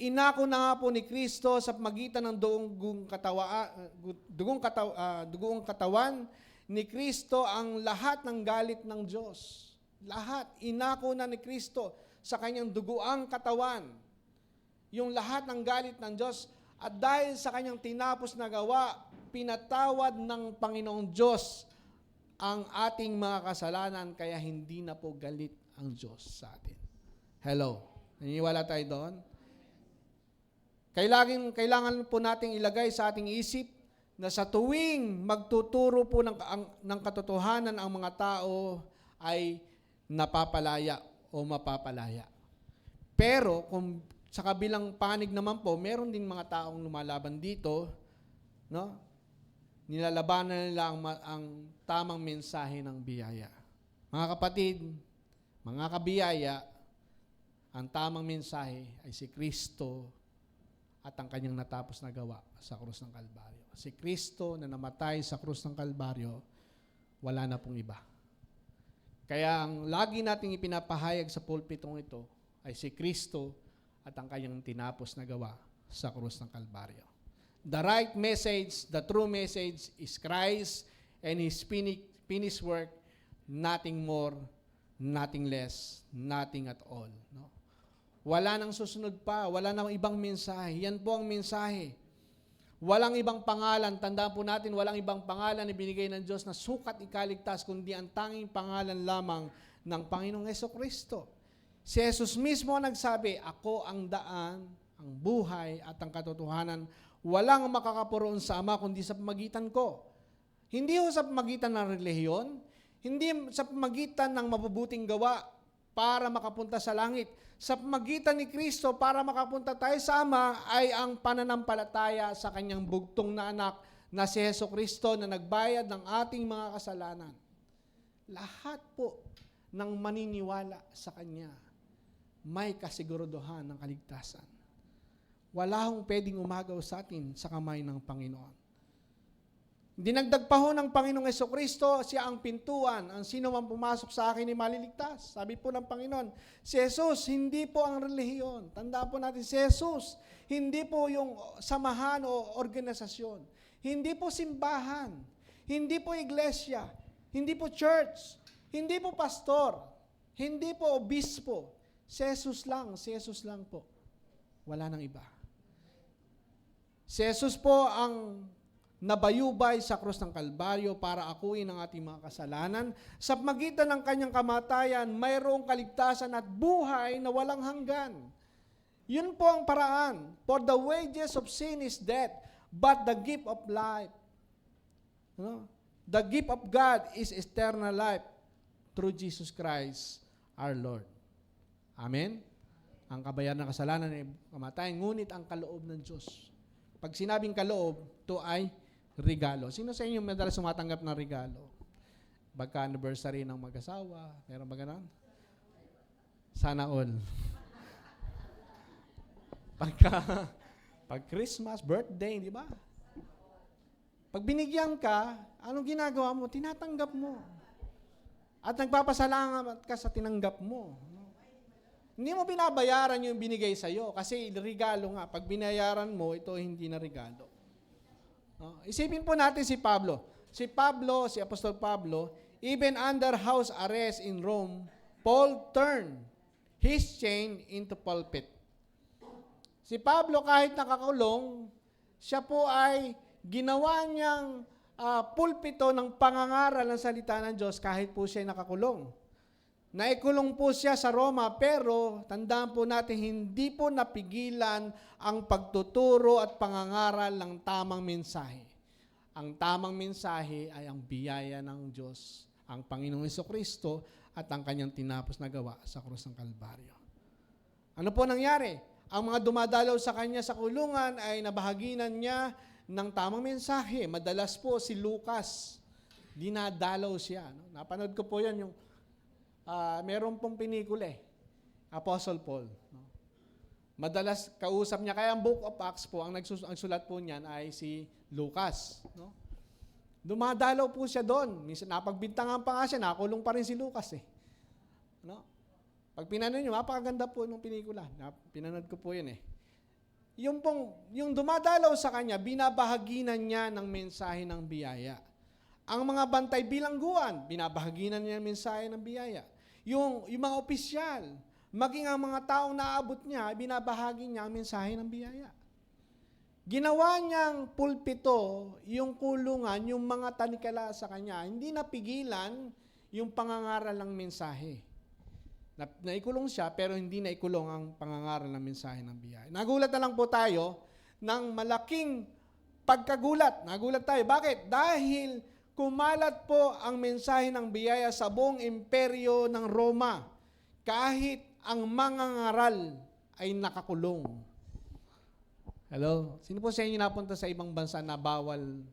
Inako na nga po ni Kristo sa magitan ng dugoong katawan ni Kristo ang lahat ng galit ng Diyos. Lahat. Inako na ni Kristo sa kanyang dugoang katawan yung lahat ng galit ng Diyos. At dahil sa kanyang tinapos na gawa, pinatawad ng Panginoong Diyos ang ating mga kasalanan, kaya hindi na po galit ang Diyos sa atin. Hello? Naniniwala tayo doon? Kailangan po nating ilagay sa ating isip na sa tuwing magtuturo po ng katotohanan ang mga tao ay napapalaya o mapapalaya. Pero kung sa kabilang panig naman po, meron din mga taong lumalaban dito, no? Nilalabanan nila ang tamang mensahe ng biyaya. Mga kapatid, mga kabiyaya, ang tamang mensahe ay si Kristo at ang kanyang natapos na gawa sa krus ng Kalbaryo. Si Kristo na namatay sa krus ng Kalbaryo, wala na pong iba. Kaya ang lagi nating ipinapahayag sa pulpitong ito ay si Kristo at ang kanyang tinapos na gawa sa krus ng Kalbaryo. The right message, the true message is Christ and His finished work, nothing more, nothing less, nothing at all. No? Wala nang susunod pa, wala nang ibang mensahe. Yan po ang mensahe. Walang ibang pangalan, tandaan po natin, walang ibang pangalan na binigay ng Diyos na sukat ikaligtas, kundi ang tanging pangalan lamang ng Panginoong Hesukristo. Si Jesus mismo ang nagsabi, ako ang daan, ang buhay at ang katotohanan. Walang makakapuroon sa Ama kundi sa pamagitan ko. Hindi ho sa pamagitan ng relihiyon, hindi sa pamagitan ng mabubuting gawa para makapunta sa langit. Sa pamagitan ni Kristo para makapunta tayo sa Ama ay ang pananampalataya sa kanyang bugtong na anak na si Hesukristo na nagbayad ng ating mga kasalanan. Lahat po ng maniniwala sa Kanya may kasiguraduhan ng kaligtasan. Wala hong pwedeng umagaw sa atin sa kamay ng Panginoon. Dinagdag pa ho ng Panginoong Hesukristo, siya ang pintuan. Ang sino man pumasok sa akin ay maliligtas. Sabi po ng Panginoon, si Jesus, hindi po ang relihiyon. Tandaan po natin, si Jesus, hindi po yung samahan o organisasyon. Hindi po simbahan. Hindi po iglesia. Hindi po church. Hindi po pastor. Hindi po obispo. Si Jesus lang po. Wala nang iba. Si Jesus po ang nabayubay sa krus ng Kalbaryo para akuin ang ating mga kasalanan. Sa magitan ng kanyang kamatayan, mayroong kaligtasan at buhay na walang hanggan. Yun po ang paraan. For the wages of sin is death, but the gift of life, the gift of God is eternal life through Jesus Christ our Lord. Amen? Ang kabayaran ng kasalanan ay kamatayan, ngunit ang kaloob ng Diyos. Pag sinabing kaloob, ito ay regalo. Sino sa inyo madalas sumatanggap ng regalo? Pagka-anniversary ng mag-asawa, meron ba ganon? Sana all. Pag Christmas, birthday, di ba? Pag binigyan ka, anong ginagawa mo? Tinatanggap mo. At nagpapasalamat ka sa tinanggap mo. Hindi mo binabayaran yung binigay sa'yo kasi regalo nga. Pag binayaran mo, ito hindi na regalo. Isipin po natin si Pablo. Si Apostol Pablo, even under house arrest in Rome, Paul turned his chain into pulpit. Si Pablo kahit nakakulong, siya po ay ginawa niyang pulpito ng pangangaral ng salita ng Diyos kahit po siya ay nakakulong. Naikulong po siya sa Roma pero tandaan po natin hindi po napigilan ang pagtuturo at pangangaral ng tamang mensahe. Ang tamang mensahe ay ang biyaya ng Diyos, ang Panginoong Hesukristo at ang kanyang tinapos na gawa sa krus ng Kalbaryo. Ano po nangyari? Ang mga dumadalaw sa kanya sa kulungan ay nabahaginan niya ng tamang mensahe. Madalas po si Lucas, dinadalaw siya. No? Napanood ko po yan yung meron pong pinikula Apostle Paul. No? Madalas kausap niya, kaya ang Book of Acts po, ang nagsulat po niyan ay si Lucas. No? Dumadalaw po siya doon. Minsan napagbintangan pa nga siya, nakulong pa rin si Lucas No? Pag pinanood niyo, mapakaganda po ng pinikula. Pinanood ko po yun yung dumadalaw sa kanya, binabahaginan niya ng mensahe ng biyaya. Ang mga bantay bilangguan, binabahaginan niya ng mensahe ng biyaya. Yung mga opisyal, maging ang mga taong naabot niya, binabahagi niya ang mensahe ng biyaya. Ginawa niyang pulpito, yung kulungan, yung mga tanikala sa kanya, hindi napigilan yung pangangaral ng mensahe. Naikulong siya, pero hindi naikulong ang pangangaral ng mensahe ng biyaya. Nagulat na lang po tayo ng malaking pagkagulat. Nagulat tayo. Bakit? Dahil kumalat po ang mensahe ng biyaya sa buong imperyo ng Roma. Kahit ang mangangaral ay nakakulong. Hello? Sino po sa inyo napunta sa ibang bansa na bawal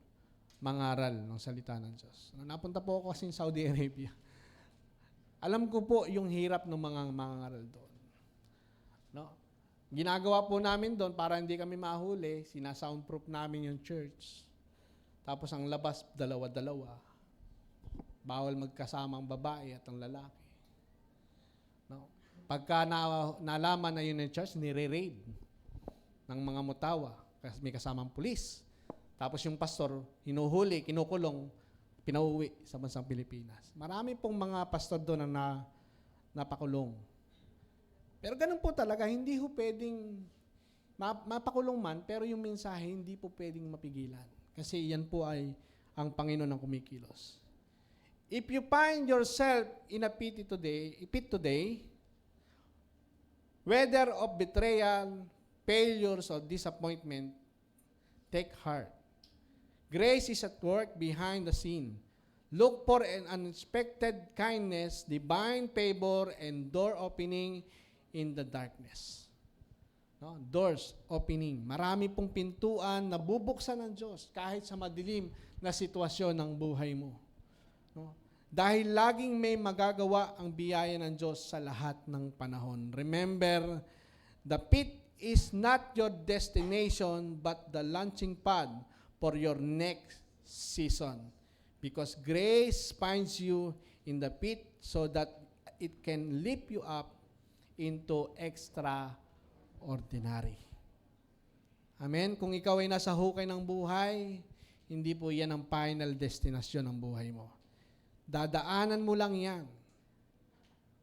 mangaral ng salita ng Diyos? Napunta po ako kasi Saudi Arabia. Alam ko po yung hirap ng mga mangangaral doon. No? Ginagawa po namin doon para hindi kami mahuli, sinasoundproof namin yung church. Tapos ang labas, dalawa-dalawa. Bawal magkasama ang babae at ang lalaki. No? Pagka nalaman na yun ng church, nire-raid ng mga mutawa kasi may kasamang pulis. Tapos yung pastor, hinuhuli, kinukulong, pinauwi sa bansang Pilipinas. Marami pong mga pastor doon na napakulong. Pero ganun po talaga, hindi po pwedeng mapakulong man, pero yung mensahe hindi po pwedeng mapigilan. Kasi yan po ay ang Panginoon ang kumikilos. If you find yourself in a pit today, whether of betrayal, failures, or disappointment, take heart. Grace is at work behind the scene. Look for an unexpected kindness, divine favor, and door opening in the darkness. No? Doors opening. Marami pong pintuan na bubuksan ng Diyos kahit sa madilim na sitwasyon ng buhay mo. No? Dahil laging may magagawa ang biyaya ng Diyos sa lahat ng panahon. Remember, the pit is not your destination but the launching pad for your next season. Because grace finds you in the pit so that it can lift you up into extraordinary. Amen? Kung ikaw ay nasa hukay ng buhay, hindi po yan ang final destination ng buhay mo. Dadaanan mo lang yan.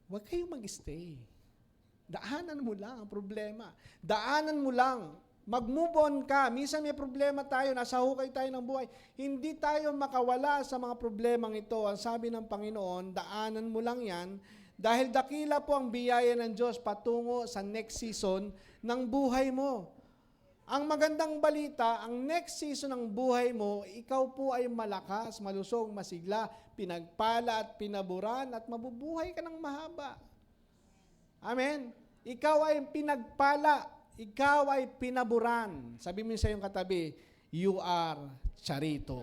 Huwag kayong mag-stay. Daanan mo lang ang problema. Daanan mo lang. Mag-move on ka. Minsan may problema tayo, nasa hukay tayo ng buhay. Hindi tayo makawala sa mga problemang ito. Ang sabi ng Panginoon, daanan mo lang yan dahil dakila po ang biyaya ng Diyos patungo sa next season ng buhay mo. Ang magandang balita, ang next season ng buhay mo, ikaw po ay malakas, malusog, masigla, pinagpala at pinaburan at mabubuhay ka ng mahaba. Amen? Ikaw ay pinagpala, ikaw ay pinaburan. Sabi mo sa iyong katabi, you are charito.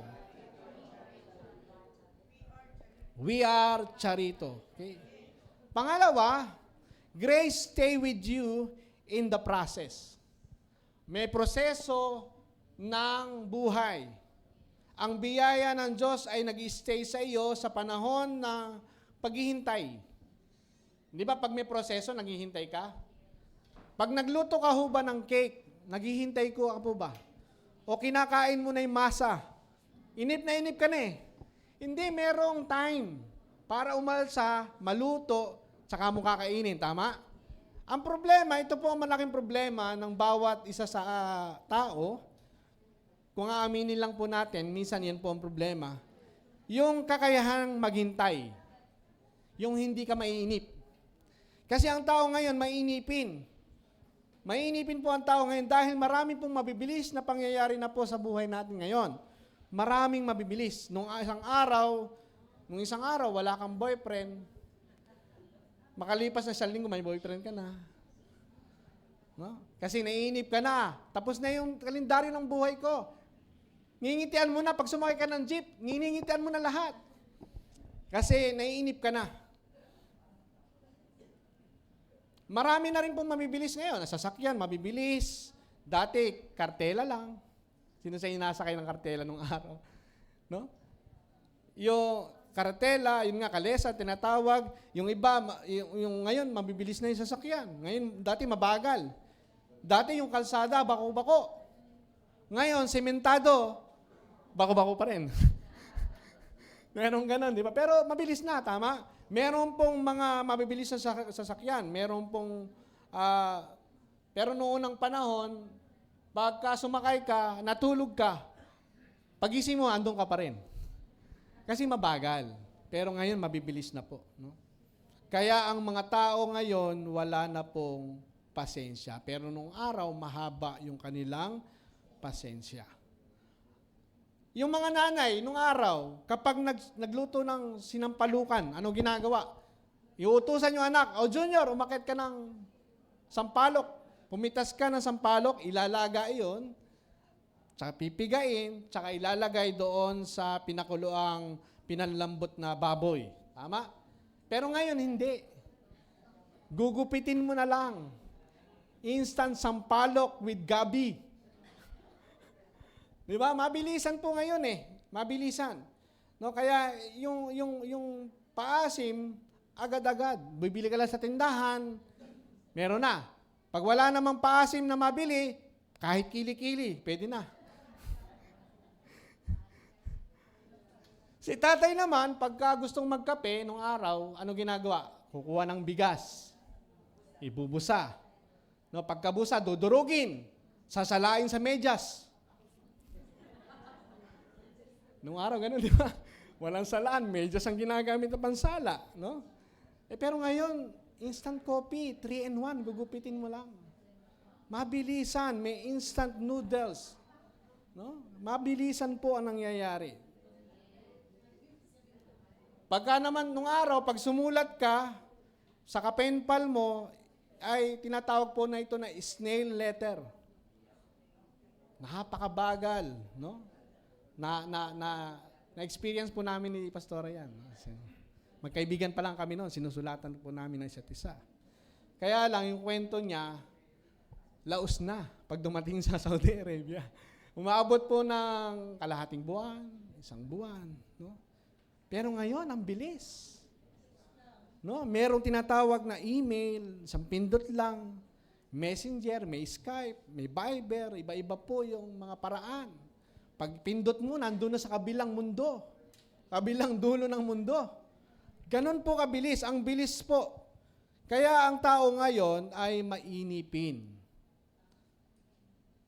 We are charito. Okay? Pangalawa, grace stay with you in the process. May proseso ng buhay. Ang biyaya ng Diyos ay nag-stay sa iyo sa panahon ng paghihintay. Di ba pag may proseso, naghihintay ka? Pag nagluto ka ho ba ng cake, naghihintay ko po ba? O kinakain mo na yung masa, inip na inip ka na eh. Hindi, merong time para umalsa, maluto, tsaka mo kakainin, tama? Ang problema, ito po ang malaking problema ng bawat isa sa tao. Kung aaminin lang po natin, minsan yan po ang problema. Yung kakayahang maghintay. Yung hindi ka maiinip. Kasi ang tao ngayon, maiinipin. Maiinipin po ang tao ngayon dahil marami pong mabibilis na pangyayari na po sa buhay natin ngayon. Maraming mabibilis. Nung isang araw, wala kang boyfriend. Makalipas na 1 linggo, may boyfriend ka na. No? Kasi naiinip ka na. Tapos na yung kalendaryo ng buhay ko. Ngingitian mo na, pag sumakay ka ng jeep, ngingitian mo na lahat. Kasi naiinip ka na. Marami na rin pong mabibilis ngayon. Nasasakyan, mabibilis. Dati, kartela lang. Sino sa inyo nasakay ng kartela nung araw? No? Yung kartela, yun nga, kalesa, tinatawag. Yung iba, yung ngayon, mabibilis na yung sasakyan. Ngayon, dati mabagal. Dati yung kalsada, bako-bako. Ngayon, sementado, bako-bako pa rin. Meron ganun, di ba? Pero mabilis na, tama? Meron pong mga mabibilis na sasakyan. Meron pong, pero noon ng panahon, pagka sumakay ka, natulog ka, pagising mo, andun ka pa rin. Kasi mabagal. Pero ngayon, mabibilis na po. No? Kaya ang mga tao ngayon, wala na pong pasensya. Pero nung araw, mahaba yung kanilang pasensya. Yung mga nanay, nung araw, kapag nagluto ng sinampalukan, ano ginagawa? Iutusan yung anak, o Junior, umakyat ka ng sampalok. Pumitas ka ng sampalok, ilalaga iyon, tsaka pipigain, tsaka ilalagay doon sa pinakuloang pinanlambot na baboy. Tama? Pero ngayon, hindi. Gugupitin mo na lang. Instant sampalok with gabi. Di ba? Mabilisan po ngayon eh. Mabilisan. No, kaya yung paasim, agad-agad. Bibili ka lang sa tindahan, meron na. Pag wala namang paasim na mabili, kahit kili-kili, pwede na. Si tatay naman, pagka gustong magkape nung araw, ano ginagawa? Kukuha ng bigas. Ibubusa. No, pagkabusa, dudurugin. Sasalain sa medyas. Nung araw, ganun, di ba? Walang salaan, medyas ang ginagamit na pansala. No? Pero ngayon, instant coffee, 3-in-1, gugupitin mo lang. Mabilisan, may instant noodles. No? Mabilisan po ang nangyayari. Pagka naman nung araw, pag sumulat ka, sa kapenpal mo, ay tinatawag po na ito na snail letter. Napakabagal, no? Na-experience po namin ni Pastora yan. Magkaibigan pa lang kami noon, sinusulatan po namin ng isa't isa. Kaya lang, yung kwento niya, laos na pag dumating sa Saudi Arabia. Umaabot po ng kalahating buwan, 1 buwan, no? Pero ngayon, ang bilis. No? Merong tinatawag na email, 1 pindot lang, Messenger, may Skype, may Viber, iba-iba po yung mga paraan. Pag pindot mo, nandun na sa kabilang mundo. Kabilang dulo ng mundo. Ganon po kabilis. Ang bilis po. Kaya ang tao ngayon ay mainipin.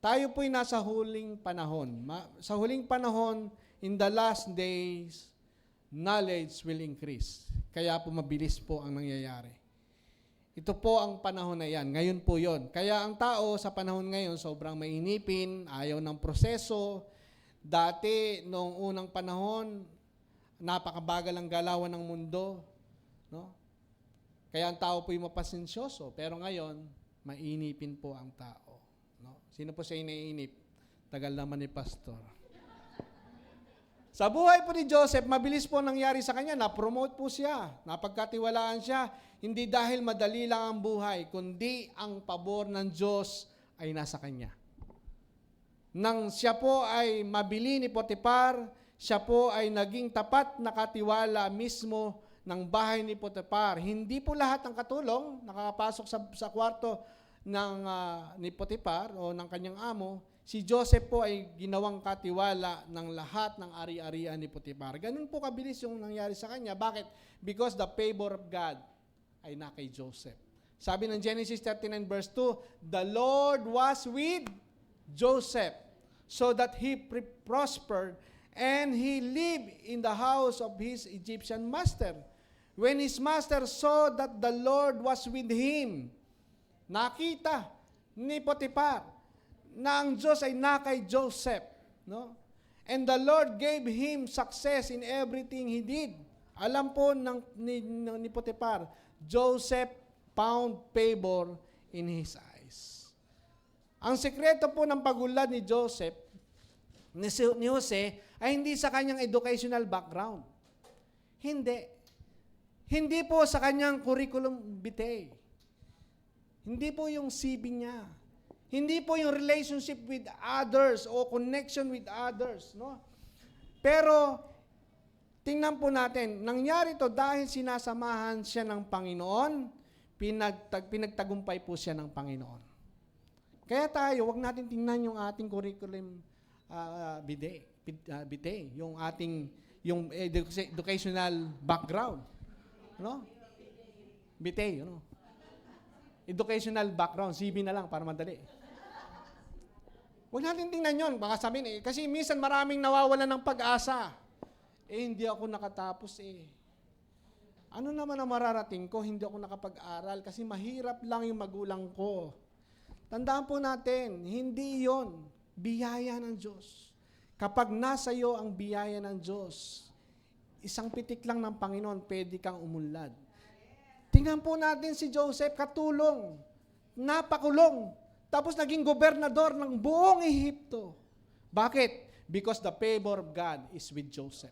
Tayo po'y nasa huling panahon. Sa huling panahon, in the last days, knowledge will increase. Kaya po mabilis po ang nangyayari. Ito po ang panahon na yan. Ngayon po yon. Kaya ang tao sa panahon ngayon, sobrang mainipin, ayaw ng proseso. Dati, noong unang panahon, napakabagal ang galawan ng mundo. No? Kaya ang tao po'y mapasensyoso. Pero ngayon, mainipin po ang tao. No? Sino po siya iniinip? Tagal naman ni Pastor. Sa buhay po ni Joseph, mabilis po nangyari sa kanya. Na-promote po siya. Napagkatiwalaan siya. Hindi dahil madali lang ang buhay, kundi ang pabor ng Diyos ay nasa kanya. Nang siya po ay mabili ni Potiphar, siya po ay naging tapat na katiwala mismo ng bahay ni Potiphar. Hindi po lahat ng katulong nakapasok sa kwarto ni Potiphar o ng kanyang amo. Si Joseph po ay ginawang katiwala ng lahat ng ari-arian ni Potiphar. Ganun po kabilis yung nangyari sa kanya. Bakit? Because the favor of God ay na kay Joseph. Sabi ng Genesis 39 verse 2, the Lord was with Joseph so that he prospered and he lived in the house of his Egyptian master. When his master saw that the Lord was with him, nakita ni Potiphar na ang Diyos ay na kay Joseph. No? And the Lord gave him success in everything he did. Alam po ni Potiphar, Joseph found favor in his eyes. Ang sekreto po ng pag-unlad ni Joseph, ni Jose, ay hindi sa kanyang educational background. Hindi. Hindi po sa kanyang curriculum vitae. Hindi po yung CV niya. Hindi po yung relationship with others o connection with others. No? Pero, tingnan po natin, nangyari to dahil sinasamahan siya ng Panginoon, pinagtagumpay po siya ng Panginoon. Kaya tayo, wag natin tingnan yung ating curriculum vitae, yung ating educational background. No? Vitae, ano? Educational background, CV na lang para madali. Huwag natin tingnan yun. Baka sabihin kasi minsan maraming nawawalan ng pag-asa. Hindi ako nakatapos Ano naman ang mararating ko? Hindi ako nakapag-aral kasi mahirap lang yung magulang ko. Tandaan po natin, hindi yon biyaya ng Diyos. Kapag nasa iyo ang biyaya ng Diyos, isang pitik lang ng Panginoon, pwede kang umunlad. Tingnan po natin si Joseph, katulong, napakulong, tapos naging gobernador ng buong Ehipto. Bakit? Because the favor of God is with Joseph.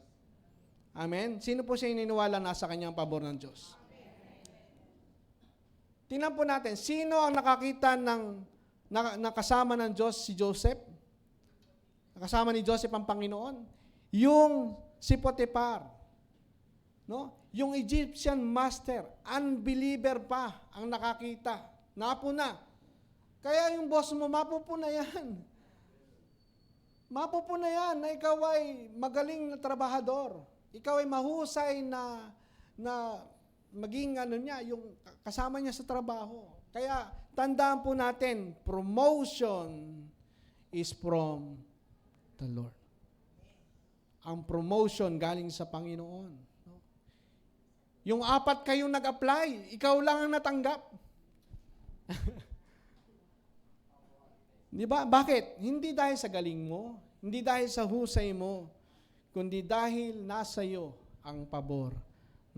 Amen? Sino po siya ininiwala nasa kanyang pabor ng Diyos? Tingnan po natin, sino ang nakakita nakasama ng Diyos si Joseph? Nakasama ni Joseph ang Panginoon? Yung si Potiphar. No? Yung Egyptian master, unbeliever pa ang nakakita. Napuna. Kaya yung boss mo, mapupuna yan. Mapupuna yan na ikaw ay magaling na trabahador. Ikaw ay mahusay na maging yung kasama niya sa trabaho. Kaya tandaan po natin, promotion is from the Lord. Ang promotion galing sa Panginoon. No? Yung 4 kayong nag-apply, ikaw lang ang natanggap. Di ba? Bakit? Hindi dahil sa galing mo, hindi dahil sa husay mo, kundi dahil nasa iyo ang pabor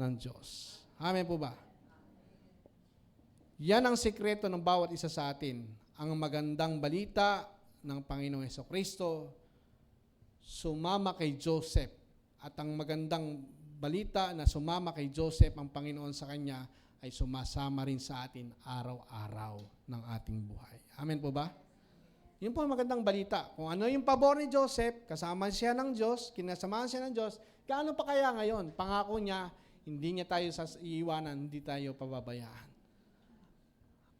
ng Diyos. Amen po ba? Yan ang sikreto ng bawat isa sa atin. Ang magandang balita ng Panginoong Hesukristo, sumama kay Joseph. At ang magandang balita na sumama kay Joseph ang Panginoon sa kanya ay sumasama rin sa atin araw-araw ng ating buhay. Amen po ba? Yun po ang magandang balita. Kung ano yung pabor ni Joseph, kasama siya ng Diyos, kinasamahan siya ng Diyos, gaano pa kaya ngayon? Pangako niya, hindi niya tayo iiwanan, hindi tayo pababayaan.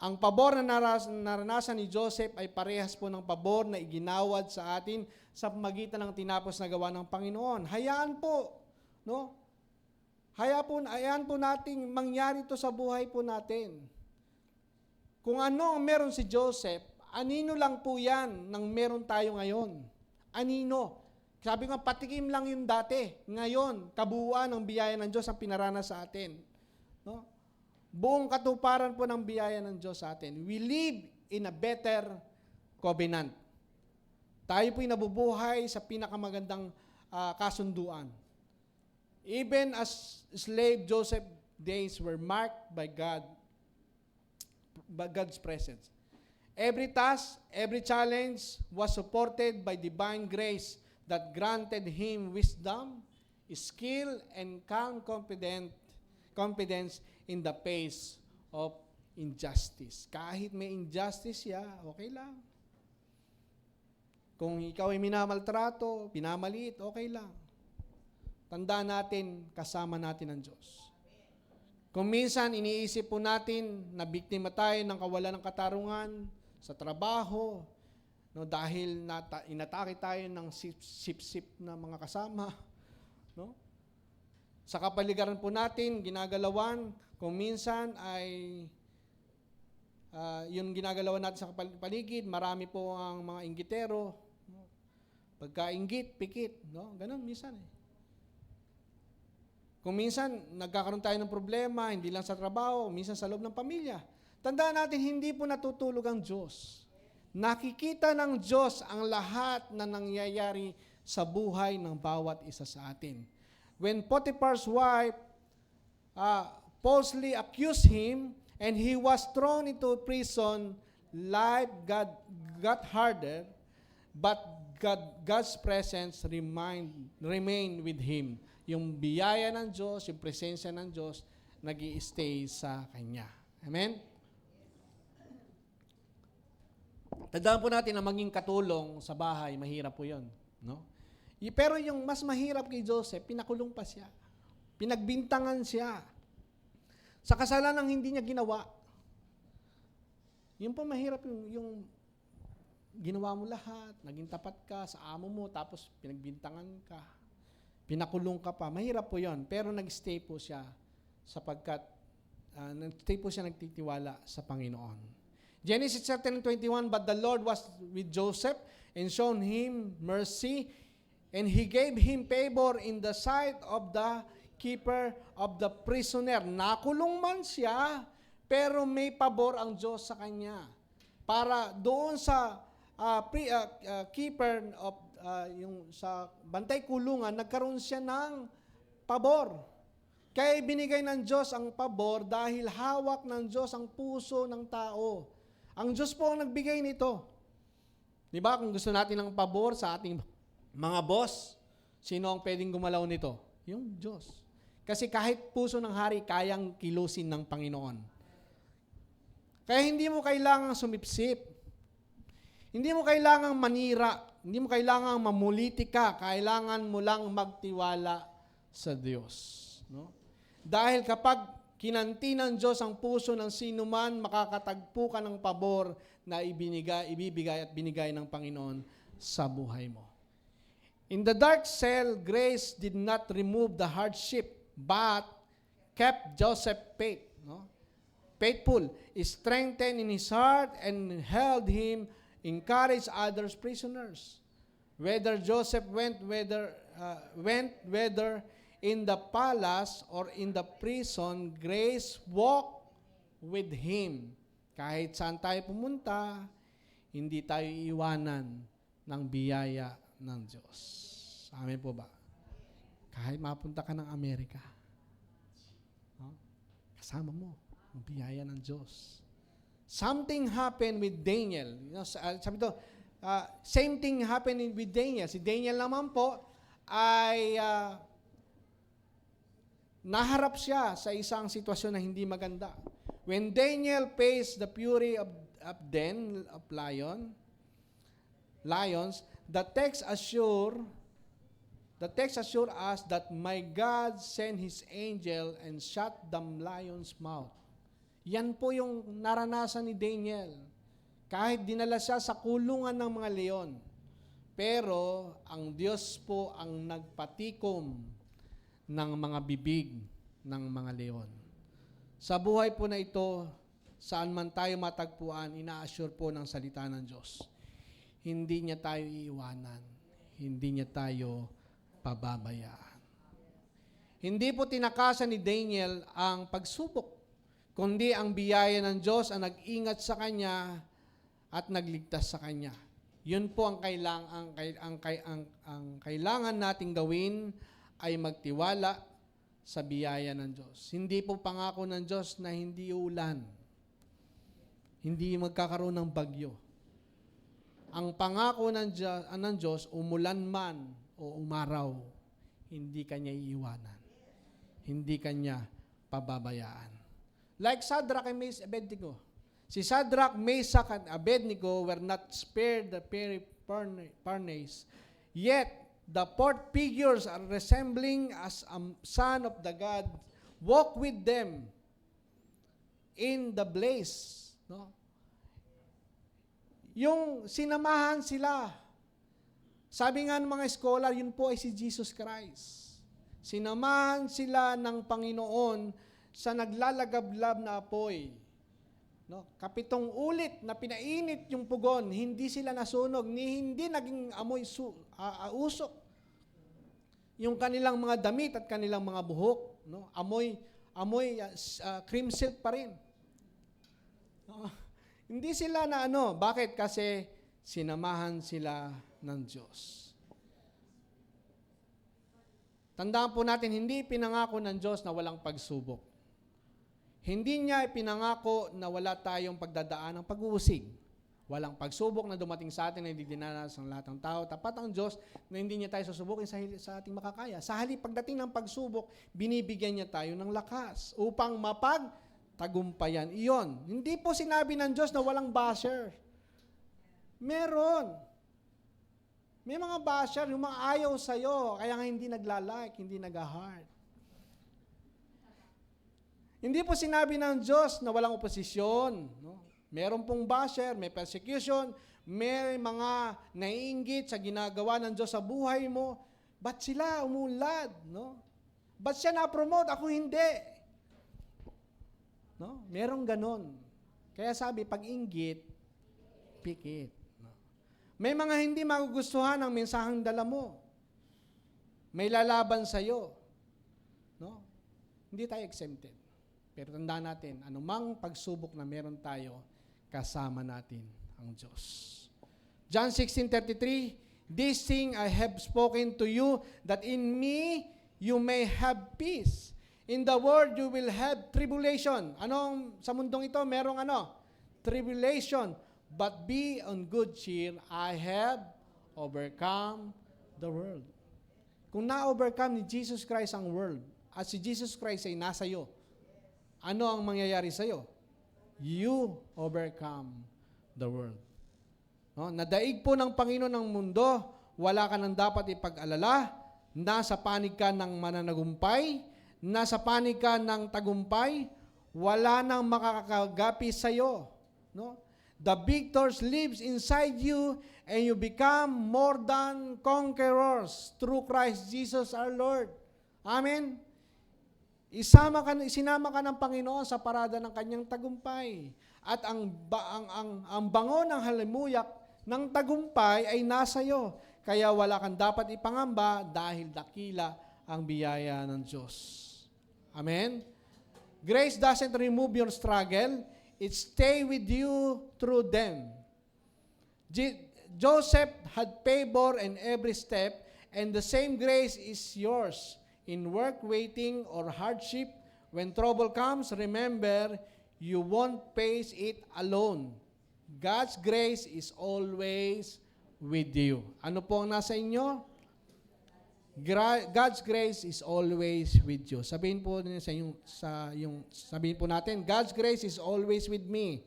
Ang pabor na naranasan ni Joseph ay parehas po ng pabor na iginawad sa atin sa pamagitan ng tinapos na gawa ng Panginoon. Hayaan po, no? Hayaan po nating mangyari ito sa buhay po natin. Kung ano ang meron si Joseph, anino lang po yan ng meron tayo ngayon. Anino. Sabi ko, patikim lang yung dati. Ngayon, kabuuan ng biyaya ng Diyos ang pinaranas sa atin. No? Buong katuparan po ng biyaya ng Diyos sa atin. We live in a better covenant. Tayo po'y nabubuhay sa pinakamagandang kasunduan. Even as slave, Joseph days were marked by God's presence. Every task, every challenge was supported by divine grace that granted him wisdom, skill, and calm confidence in the face of injustice. Kahit may injustice siya, okay lang. Kung ikaw ay minamaltrato, pinamaliit, okay lang. Tandaan natin, kasama natin ang Diyos. Kung minsan iniisip po natin na biktima tayo ng kawalan ng katarungan sa trabaho, no, dahil inatake tayo ng sip-sip na mga kasama, no? Sa kapaligiran po natin, ginagalawan, kung minsan ay yung ginagalawan natin sa paligid, marami po ang mga inggitero, no? Pagka-inggit, pikit, no? Ganun minsan eh. Kung minsan nagkakaroon tayo ng problema, hindi lang sa trabaho, minsan sa loob ng pamilya, tandaan natin, hindi po natutulog ang Diyos. Nakikita ng Diyos ang lahat na nangyayari sa buhay ng bawat isa sa atin. When Potiphar's wife falsely accused him and he was thrown into prison, life got harder, but God's presence remained with him. Yung biyaya ng Diyos, yung presensya ng Diyos, nag-i-stay sa kanya. Amen? Tandaan po natin na maging katulong sa bahay, mahirap po yun. No? Pero yung mas mahirap kay Joseph, pinakulong pa siya. Pinagbintangan siya. Sa kasalanan hindi niya ginawa. Yun po mahirap yung ginawa mo lahat, naging tapat ka sa amo mo, tapos pinagbintangan ka. Pinakulong ka pa. Mahirap po yun. Pero nag-stay po siya sapagkat nag-stay po siya nagtitiwala sa Panginoon. Genesis chapter 21, but the Lord was with Joseph and shown him mercy, and he gave him favor in the sight of the keeper of the prisoner. Nakulong man siya, pero may pabor ang Diyos sa kanya. Para doon sa keeper of yung sa bantay kulungan, nagkaroon siya ng pabor. Kaya binigay ng Diyos ang pabor dahil hawak ng Diyos ang puso ng tao. Ang Diyos po ang nagbigay nito. Di ba? Kung gusto natin ng pabor sa ating mga boss, sino ang pwedeng gumalaw nito? Yung Diyos. Kasi kahit puso ng hari, kayang kilusin ng Panginoon. Kaya hindi mo kailangang sumipsip. Hindi mo kailangang manira Hindi mo kailangang mamuliti ka, kailangan mo lang magtiwala sa Diyos. No? Dahil kapag kinanti ng Diyos ang puso ng sino man, makakatagpo ka ng pabor na ibibigay at binigay ng Panginoon sa buhay mo. In the dark cell, grace did not remove the hardship, but kept Joseph faithful, strengthened in his heart, and held him, encouraged others prisoners. Whether Joseph went whether in the palace or in the prison, grace walked with him. Kahit saan tayo pumunta, hindi tayo iiwanan ng biyaya ng Diyos. Amen po ba? Kahit mapunta ka ng Amerika, no? Kasama mo ang biyaya ng Diyos. Something happened with Daniel. Sabi to, same thing happened with Daniel. Si Daniel naman po ay naharap siya sa isang sitwasyon na hindi maganda. When Daniel faced the fury of lions, the text assure us that my God sent His angel and shut the lion's mouth. Yan po yung naranasan ni Daniel. Kahit dinala siya sa kulungan ng mga leon. Pero ang Diyos po ang nagpatikom ng mga bibig ng mga leon. Sa buhay po na ito, saan man tayo matagpuan, ina-assure po ng salita ng Diyos. Hindi niya tayo iiwanan. Hindi niya tayo pababayaan. Hindi po tinakasan ni Daniel ang pagsubok, kundi ang biyaya ng Diyos ang nag-ingat sa kanya at nagligtas sa kanya. Yun po ang kailangan nating gawin ay magtiwala sa biyaya ng Diyos. Hindi po pangako ng Diyos na hindi ulan. Hindi magkakaroon ng bagyo. Ang pangako ng Diyos, umulan man o umaraw, hindi kanya iiwanan. Hindi kanya pababayaan. Like Shadrach and Abednego. Si Shadrach, Meshach, and Abednego were not spared the fiery furnace, yet the fourth figures are resembling as a son of the God walk with them in the blaze. No? Yung sinamahan sila. Sabi nga ng mga scholar, yun po ay si Jesus Christ. Sinamahan sila ng Panginoon sa naglalagablab na apoy. No? 7 ulit na pinainit yung pugon, hindi sila nasunog, hindi naging amoy usok. Yung kanilang mga damit at kanilang mga buhok, no? amoy cream silk pa rin. No? Hindi sila na bakit? Kasi sinamahan sila ng Diyos. Tandaan po natin, hindi pinangako ng Diyos na walang pagsubok. Hindi niya ipinangako na wala tayong pagdadaan ng pag-uusig. Walang pagsubok na dumating sa atin na hindi dinanas ng lahat ng tao. Tapat ang Diyos na hindi niya tayo susubukin sa ating makakaya. Sa halip pagdating ng pagsubok, binibigyan niya tayo ng lakas upang mapagtagumpayan iyon. Hindi po sinabi ng Diyos na walang basher. Meron. May mga basher, yung mga ayaw sa'yo, kaya nga hindi nagla-like, hindi nag-heart. Hindi po sinabi ng Diyos na walang oposisyon. No? Meron pong basher, may persecution, may mga naiinggit sa ginagawa ng Diyos sa buhay mo. Ba't sila umulad? No? Ba't siya na-promote? Ako hindi. No? Merong ganon. Kaya sabi, pag-inggit, pikit. No? May mga hindi magugustuhan ang mensaheng dala mo. May lalaban sa'yo. No? Hindi tayo exempted. Pero tandaan natin, anumang pagsubok na meron tayo, kasama natin ang Diyos. John 16:33, "This thing I have spoken to you, that in me you may have peace. In the world you will have tribulation." Anong sa mundong ito merong tribulation. But be on good cheer, I have overcome the world. Kung na-overcome ni Jesus Christ ang world, at si Jesus Christ ay nasa iyo, ano ang mangyayari sa iyo? You overcome the world. No? Nadaig po ng Panginoon ng mundo, wala ka nang dapat ipag-alala, nasa panig ka ng mananagumpay, nasa panig ka ng tagumpay, wala nang makakagapi sa iyo. No? The victors lives inside you and you become more than conquerors through Christ Jesus our Lord. Amen. Isinama ka ng Panginoon sa parada ng kanyang tagumpay. At ang bango ng halimuyak ng tagumpay ay nasa iyo. Kaya wala kang dapat ipangamba dahil dakila ang biyaya ng Diyos. Amen? Grace doesn't remove your struggle. It stay with you through them. Joseph had favor in every step, and the same grace is yours. In work, waiting, or hardship, when trouble comes, remember, you won't face it alone. God's grace is always with you. Ano po ang nasa inyo? God's grace is always with you. Sabihin po sabihin po natin, God's grace is always with me.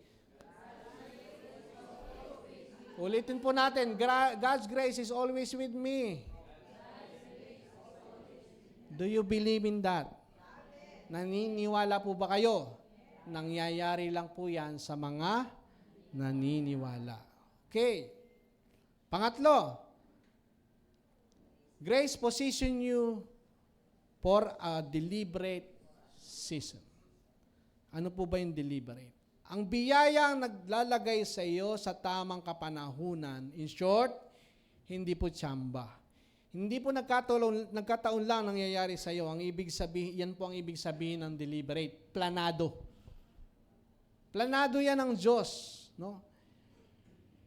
Ulitin po natin, God's grace is always with me. Do you believe in that? Naniniwala po ba kayo? Nangyayari lang po yan sa mga naniniwala. Okay. Pangatlo, grace position you for a deliberate season. Ano po ba yung deliberate? Ang biyayang naglalagay sa iyo sa tamang kapanahunan. In short, hindi po tsamba. Hindi po nagkataon lang nangyayari sa iyo. Ang ibig sabihin, yan po ang ibig sabihin ng deliberate. Planado. Planado yan ng Diyos. No?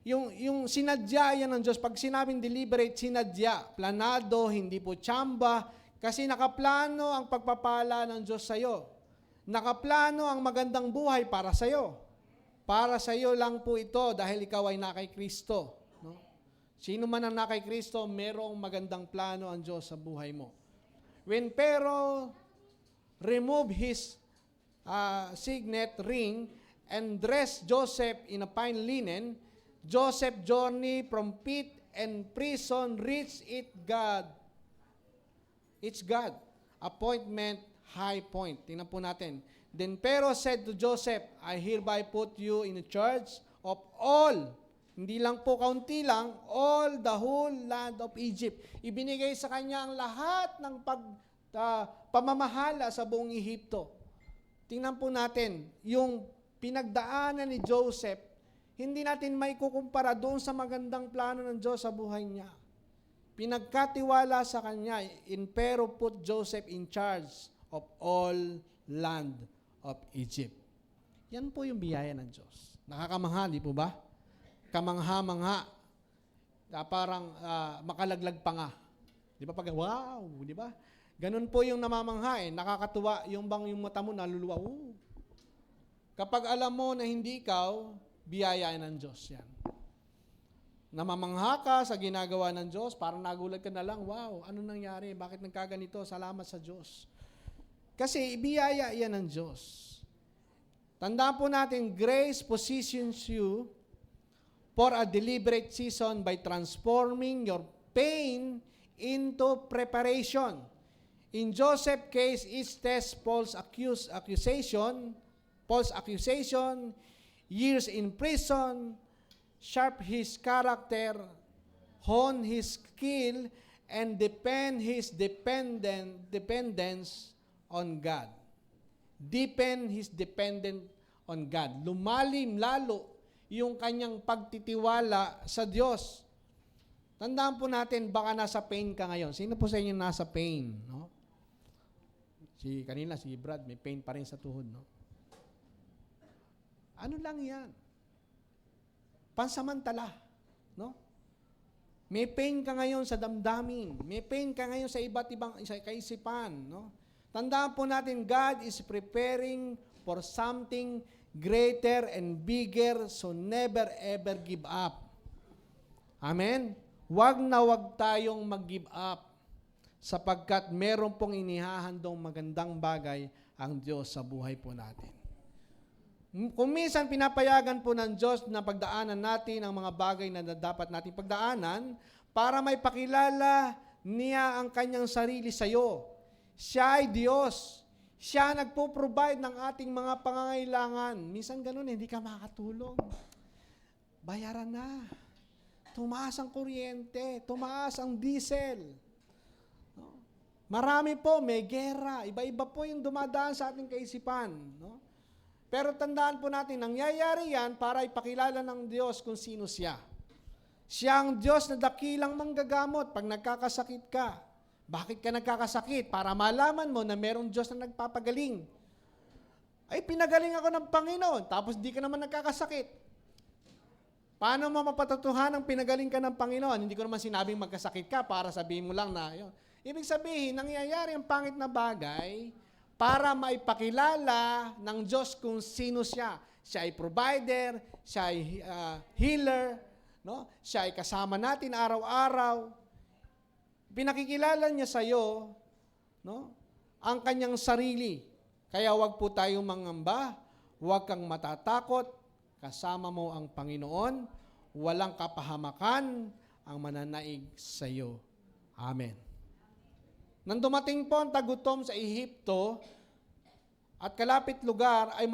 Yung sinadya yan ng Diyos. Pag sinabing deliberate, sinadya. Planado, hindi po tsamba. Kasi nakaplano ang pagpapala ng Diyos sa iyo. Nakaplano ang magandang buhay para sa iyo. Para sa iyo lang po ito dahil ikaw ay na kay Kristo. No? Sino man ang na kay Kristo, merong magandang plano ang Diyos sa buhay mo. When Pharaoh removed his signet ring and dressed Joseph in a fine linen, Joseph journey from pit and prison reached God. It's God. Appointment, high point. Tingnan po natin. Then Pharaoh said to Joseph, I hereby put you in charge of all, hindi lang po kaunti lang, all the whole land of Egypt. Ibinigay sa kanya ang lahat ng pamamahala sa buong Ehipto. Tingnan po natin, yung pinagdaanan ni Joseph, hindi natin may kukumpara doon sa magandang plano ng Diyos sa buhay niya. Pinagkatiwala sa kanya, in Pharaoh put Joseph in charge of all land of Egypt. Yan po yung biyaya ng Diyos. Nakakamangha, di po ba? Kamangha-mangha. Parang makalaglag pa nga. Di ba? Wow! Di ba? Ganun po yung namamangha eh. Nakakatuwa yung mata mo naluluwa. Kapag alam mo na hindi ikaw, biyaya ng Diyos yan. Namamangha ka sa ginagawa ng Diyos, parang nagulat ka na lang, wow, ano nangyari? Bakit nagkaganito? Salamat sa Diyos. Kasi biyaya yan ng Diyos. Tandaan po natin, grace positions you for a deliberate season by transforming your pain into preparation. In Joseph's case, each test false accusation, years in prison, sharp his character, hone his skill, and deepen his dependence on God. Deepen his dependence on God. Lumalim lalo yung kanyang pagtitiwala sa Diyos. Tandaan po natin, baka nasa pain ka ngayon. Sino po sa inyo nasa pain? No? Kanina, si Brad, may pain pa rin sa tuhod. No? Ano lang yan? Pansamantala. No? May pain ka ngayon sa damdamin. May pain ka ngayon sa iba't ibang kaisipan. No? Tandaan po natin, God is preparing for something greater and bigger, so never ever give up. Amen? Huwag na huwag tayong mag-give up sapagkat meron pong inihahandong magandang bagay ang Diyos sa buhay po natin. Kung minsan pinapayagan po ng Diyos na pagdaanan natin ang mga bagay na dapat nating pagdaanan para may pakilala niya ang kanyang sarili sa iyo. Siya ay Diyos. Siya nagpo-provide ng ating mga pangangailangan. Minsan ganun, hindi ka makatulong. Bayaran na. Tumaas ang kuryente, tumaas ang diesel. No? Marami po, may gera. Iba-iba po yung dumadaan sa ating kaisipan. No? Pero tandaan po natin, nangyayari yan para ipakilala ng Diyos kung sino siya. Siya ang Diyos na dakilang manggagamot pag nagkakasakit ka. Bakit ka nagkakasakit? Para malaman mo na merong Diyos na nagpapagaling. Ay, pinagaling ako ng Panginoon, tapos di ka naman nagkakasakit. Paano mo mapatutuhan ang pinagaling ka ng Panginoon? Hindi ko naman sinabing magkasakit ka para sabihin mo lang na yun. Ibig sabihin, nangyayari ang pangit na bagay para maipakilala ng Diyos kung sino siya. Siya ay provider, siya ay healer, no? Siya ay kasama natin araw-araw. Pinakikilala niya sa iyo, no, ang kanyang sarili. Kaya wag po tayong mangamba, wag kang matatakot, kasama mo ang Panginoon, walang kapahamakan ang mananaig sa iyo. Amen. Nang dumating po ang tagutom sa Ehipto at kalapit lugar, ay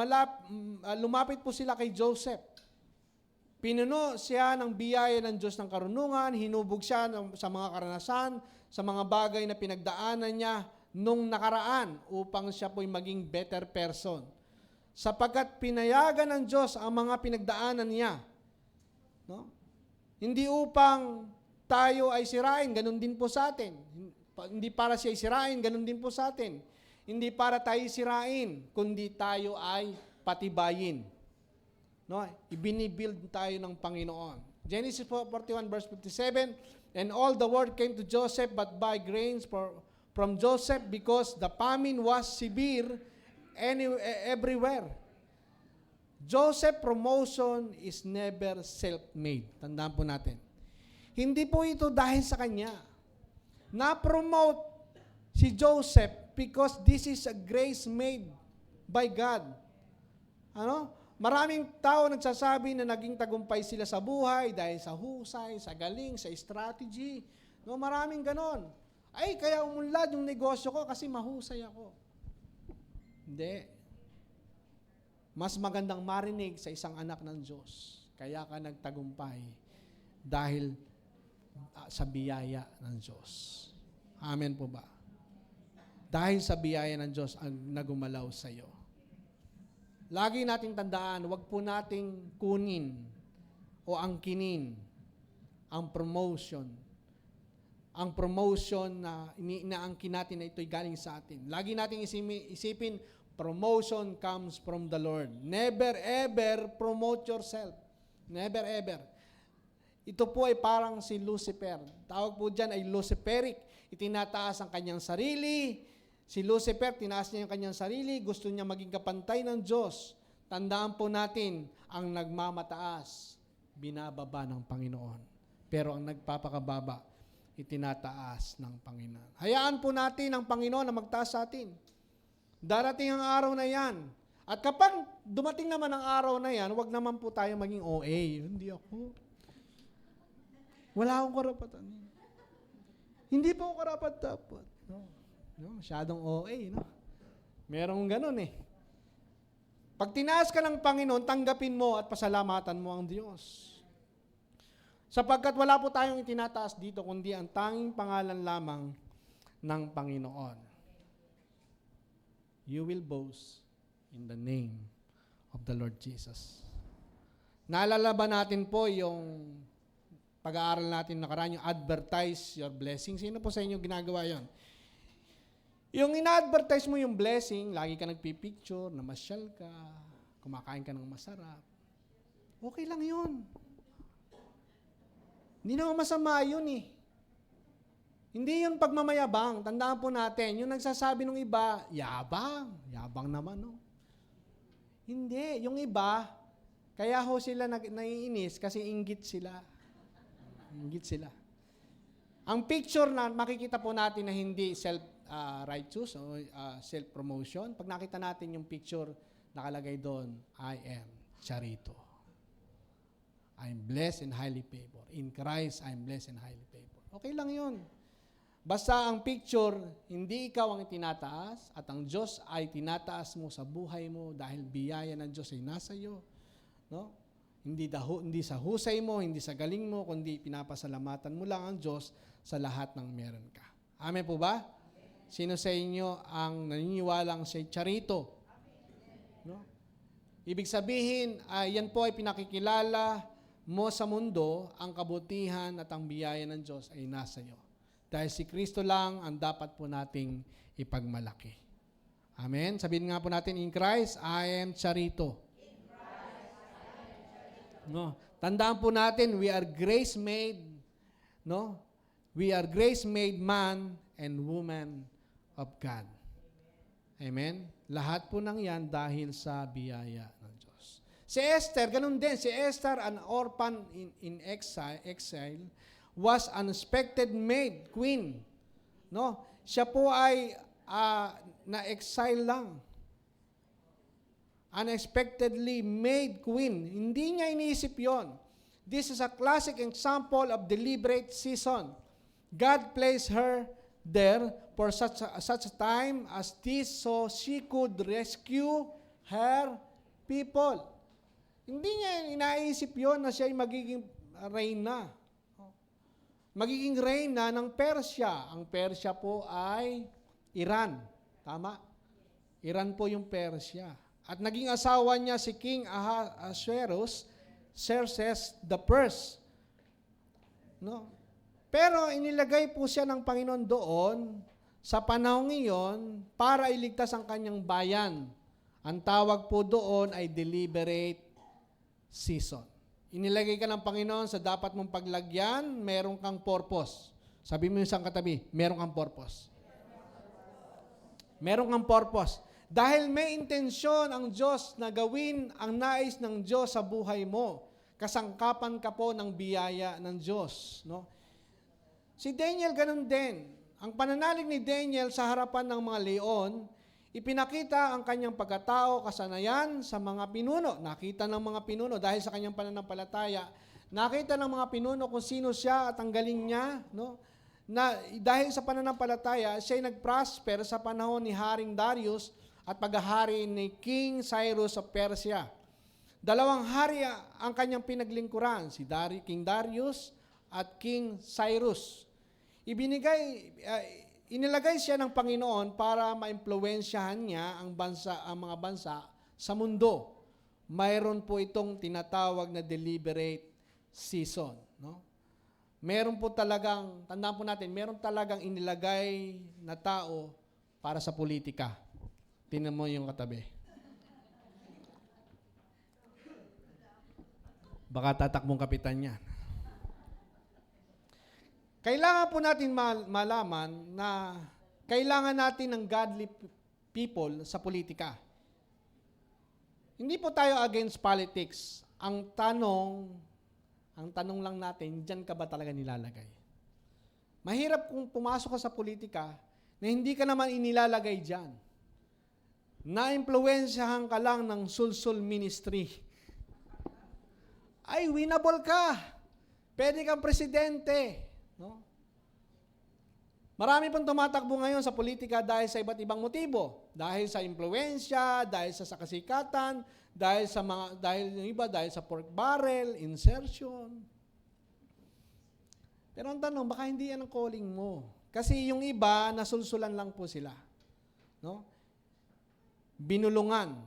lumapit po sila kay Joseph. Pinuno siya ng biyaya ng Diyos ng karunungan, hinubog siya sa mga karanasan, sa mga bagay na pinagdaanan niya nung nakaraan upang siya po'y maging better person. Sapagkat pinayagan ng Diyos ang mga pinagdaanan niya. No? Hindi upang tayo ay sirain, ganun din po sa atin. Hindi para siya sirain, ganun din po sa atin. Hindi para tayo sirain, kundi tayo ay patibayin. No, ibinibuild tayo ng Panginoon. Genesis 41 verse 57, and all the word came to Joseph but by grains from Joseph because the famine was severe everywhere. Joseph promotion is never self-made. Tandaan po natin. Hindi po ito dahil sa kanya. Na-promote si Joseph because this is a grace made by God. Ano? Maraming tao nagsasabi na naging tagumpay sila sa buhay dahil sa husay, sa galing, sa strategy. No, maraming ganon. Ay, kaya umunlad yung negosyo ko kasi mahusay ako. Hindi. Mas magandang marinig sa isang anak ng Diyos. Kaya ka nagtagumpay dahil sa biyaya ng Diyos. Amen po ba? Dahil sa biyaya ng Diyos ang nagumalaw sa iyo. Lagi nating tandaan, wag po nating kunin o angkinin ang promotion. Ang promotion na inaangkin natin na ito'y galing sa atin. Lagi nating isipin, promotion comes from the Lord. Never ever promote yourself. Never ever. Ito po ay parang si Lucifer. Tawag po dyan ay Luciferic. Itinataas ang kanyang sarili. Si Lucifer, tinaas niya yung kanyang sarili, gusto niya maging kapantay ng Diyos. Tandaan po natin, ang nagmamataas, binababa ng Panginoon. Pero ang nagpapakababa, itinataas ng Panginoon. Hayaan po natin ang Panginoon na magtaas sa atin. Darating ang araw na yan. At kapag dumating naman ang araw na yan, huwag naman po tayo maging OA. Hindi ako. Wala akong karapatan. Hindi po ako karapat-dapat. No. No, masyadong OA, no? Merong ganun eh. Pag tinaas ka ng Panginoon, tanggapin mo at pasalamatan mo ang Diyos. Sapagkat wala po tayong itinataas dito, kundi ang tanging pangalan lamang ng Panginoon. You will boast in the name of the Lord Jesus. Naalala ba natin po yung pag-aaral natin nakaraan, yung advertise your blessing? Sino po sa inyo ginagawa yon? Yung ina-advertise mo yung blessing, lagi ka nagpipicture, namasyal ka, kumakain ka ng masarap. Okay lang yun. Hindi naman masama yun eh. Hindi yun pagmamayabang. Tandaan po natin, yung nagsasabi ng iba, yabang. Yabang naman, no? Hindi. Yung iba, kaya ho sila naiinis kasi inggit sila. Inggit sila. Ang picture na makikita po natin na hindi self-righteous o self-promotion, pag nakita natin yung picture nakalagay doon, I am Charito. I'm blessed and highly favored. In Christ, I'm blessed and highly favored. Okay lang yun. Basta ang picture, hindi ikaw ang tinataas at ang Diyos ay tinataas mo sa buhay mo dahil biyaya ng Diyos ay nasa iyo. No? Hindi sa husay mo, hindi sa galing mo, kundi pinapasalamatan mo lang ang Diyos sa lahat ng meron ka. Amen po ba? Sino sa inyo ang naniniwalang siya'y Charito? No? Ibig sabihin, yan po ay pinakikilala mo sa mundo, ang kabutihan at ang biyaya ng Diyos ay nasa iyo. Dahil si Kristo lang ang dapat po nating ipagmalaki. Amen? Sabihin nga po natin, in Christ, I am Charito. No? Tandaan po natin, we are grace-made, no? We are grace-made man and woman of God. Amen? Lahat po ng yan dahil sa biyaya ng Diyos. Si Esther, ganun din. Si Esther, an orphan in exile, was unexpected made queen. No? Siya po ay na-exile lang. Unexpectedly made queen. Hindi niya iniisip yon. This is a classic example of deliberate season. God placed her there for such a time as this so she could rescue her people. Hindi niya inaisip yon na siya ay magiging reyna. Magiging reyna ng Persia. Ang Persia po ay Iran. Tama? Iran po yung Persia. At naging asawa niya si King Ahasuerus, Xerxes the First. No? Pero inilagay po siya ng Panginoon doon sa panahong iyon para iligtas ang kanyang bayan. Ang tawag po doon ay deliberate season. Inilagay ka ng Panginoon sa dapat mong paglagyan, meron kang purpose. Sabi mo yung isang katabi, meron kang purpose. Meron kang purpose. Dahil may intensyon ang Diyos na gawin ang nais ng Diyos sa buhay mo. Kasangkapan ka po ng biyaya ng Diyos. No? Si Daniel ganun din. Ang pananalig ni Daniel sa harapan ng mga leon, ipinakita ang kanyang pagkatao, kasanayan sa mga pinuno. Nakita ng mga pinuno dahil sa kanyang pananampalataya. Nakita ng mga pinuno kung sino siya at ang galing niya. No? Na dahil sa pananampalataya, siya ay nag-prosper sa panahon ni Haring Darius at paghahari ni King Cyrus of Persia. Dalawang hari ang kanyang pinaglingkuran, si King Darius at King Cyrus. Inilagay siya ng Panginoon para maimpluwensyahan niya ang mga bansa sa mundo. Mayroon po itong tinatawag na deliberate season. No? Meron po talagang, tandaan po natin, meron talagang inilagay na tao para sa politika. Tingnan mo yung katabi. Baka tatakbong kapitan yan. Kailangan po natin malaman na kailangan natin ng godly people sa politika. Hindi po tayo against politics. Ang tanong lang natin, diyan ka ba talaga nilalagay? Mahirap kung pumasok ka sa politika na hindi ka naman inilalagay diyan. Na-impluwensyahan ka lang ng sulsul ministry. Ay, winnable ka. Pwede kang presidente. No? Marami pang tumatakbo ngayon sa politika dahil sa iba't ibang motibo. Dahil sa impluwensya, dahil sa kasikatan, dahil yung iba dahil sa pork barrel, insertion. Pero ang tanong, baka hindi yan ang calling mo. Kasi yung iba, nasulsulan lang po sila. No? Binulungan.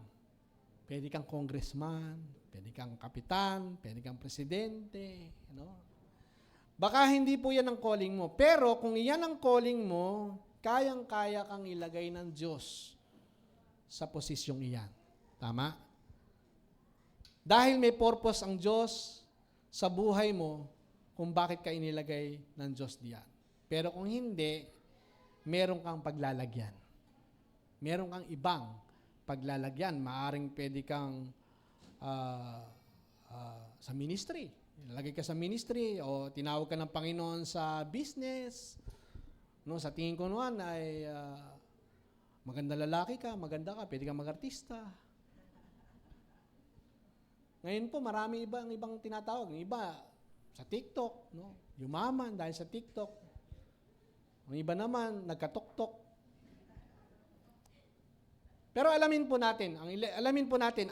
Pwede kang congressman, pwede kang kapitan, pwede kang presidente, Baka hindi po yan ang calling mo. Pero kung iyan ang calling mo, kayang-kaya kang ilagay ng Diyos sa posisyong iyan. Tama? Dahil may purpose ang Diyos sa buhay mo kung bakit ka inilagay ng Diyos diyan. Pero kung hindi, meron kang paglalagyan. Meron kang ibang paglalagyan. Maaring pwede kang sa ministry. Lagay ka sa ministry o tinawag ka ng Panginoon sa business. No, sa tingin ko naman ay maganda lalaki ka, maganda ka, pwede kang mag-artista. Ngayon po, marami ibang tinatawag. Yung iba, sa TikTok, no? Yumaman dahil sa TikTok. Ang iba naman, nagkatuktok. Pero alamin po natin,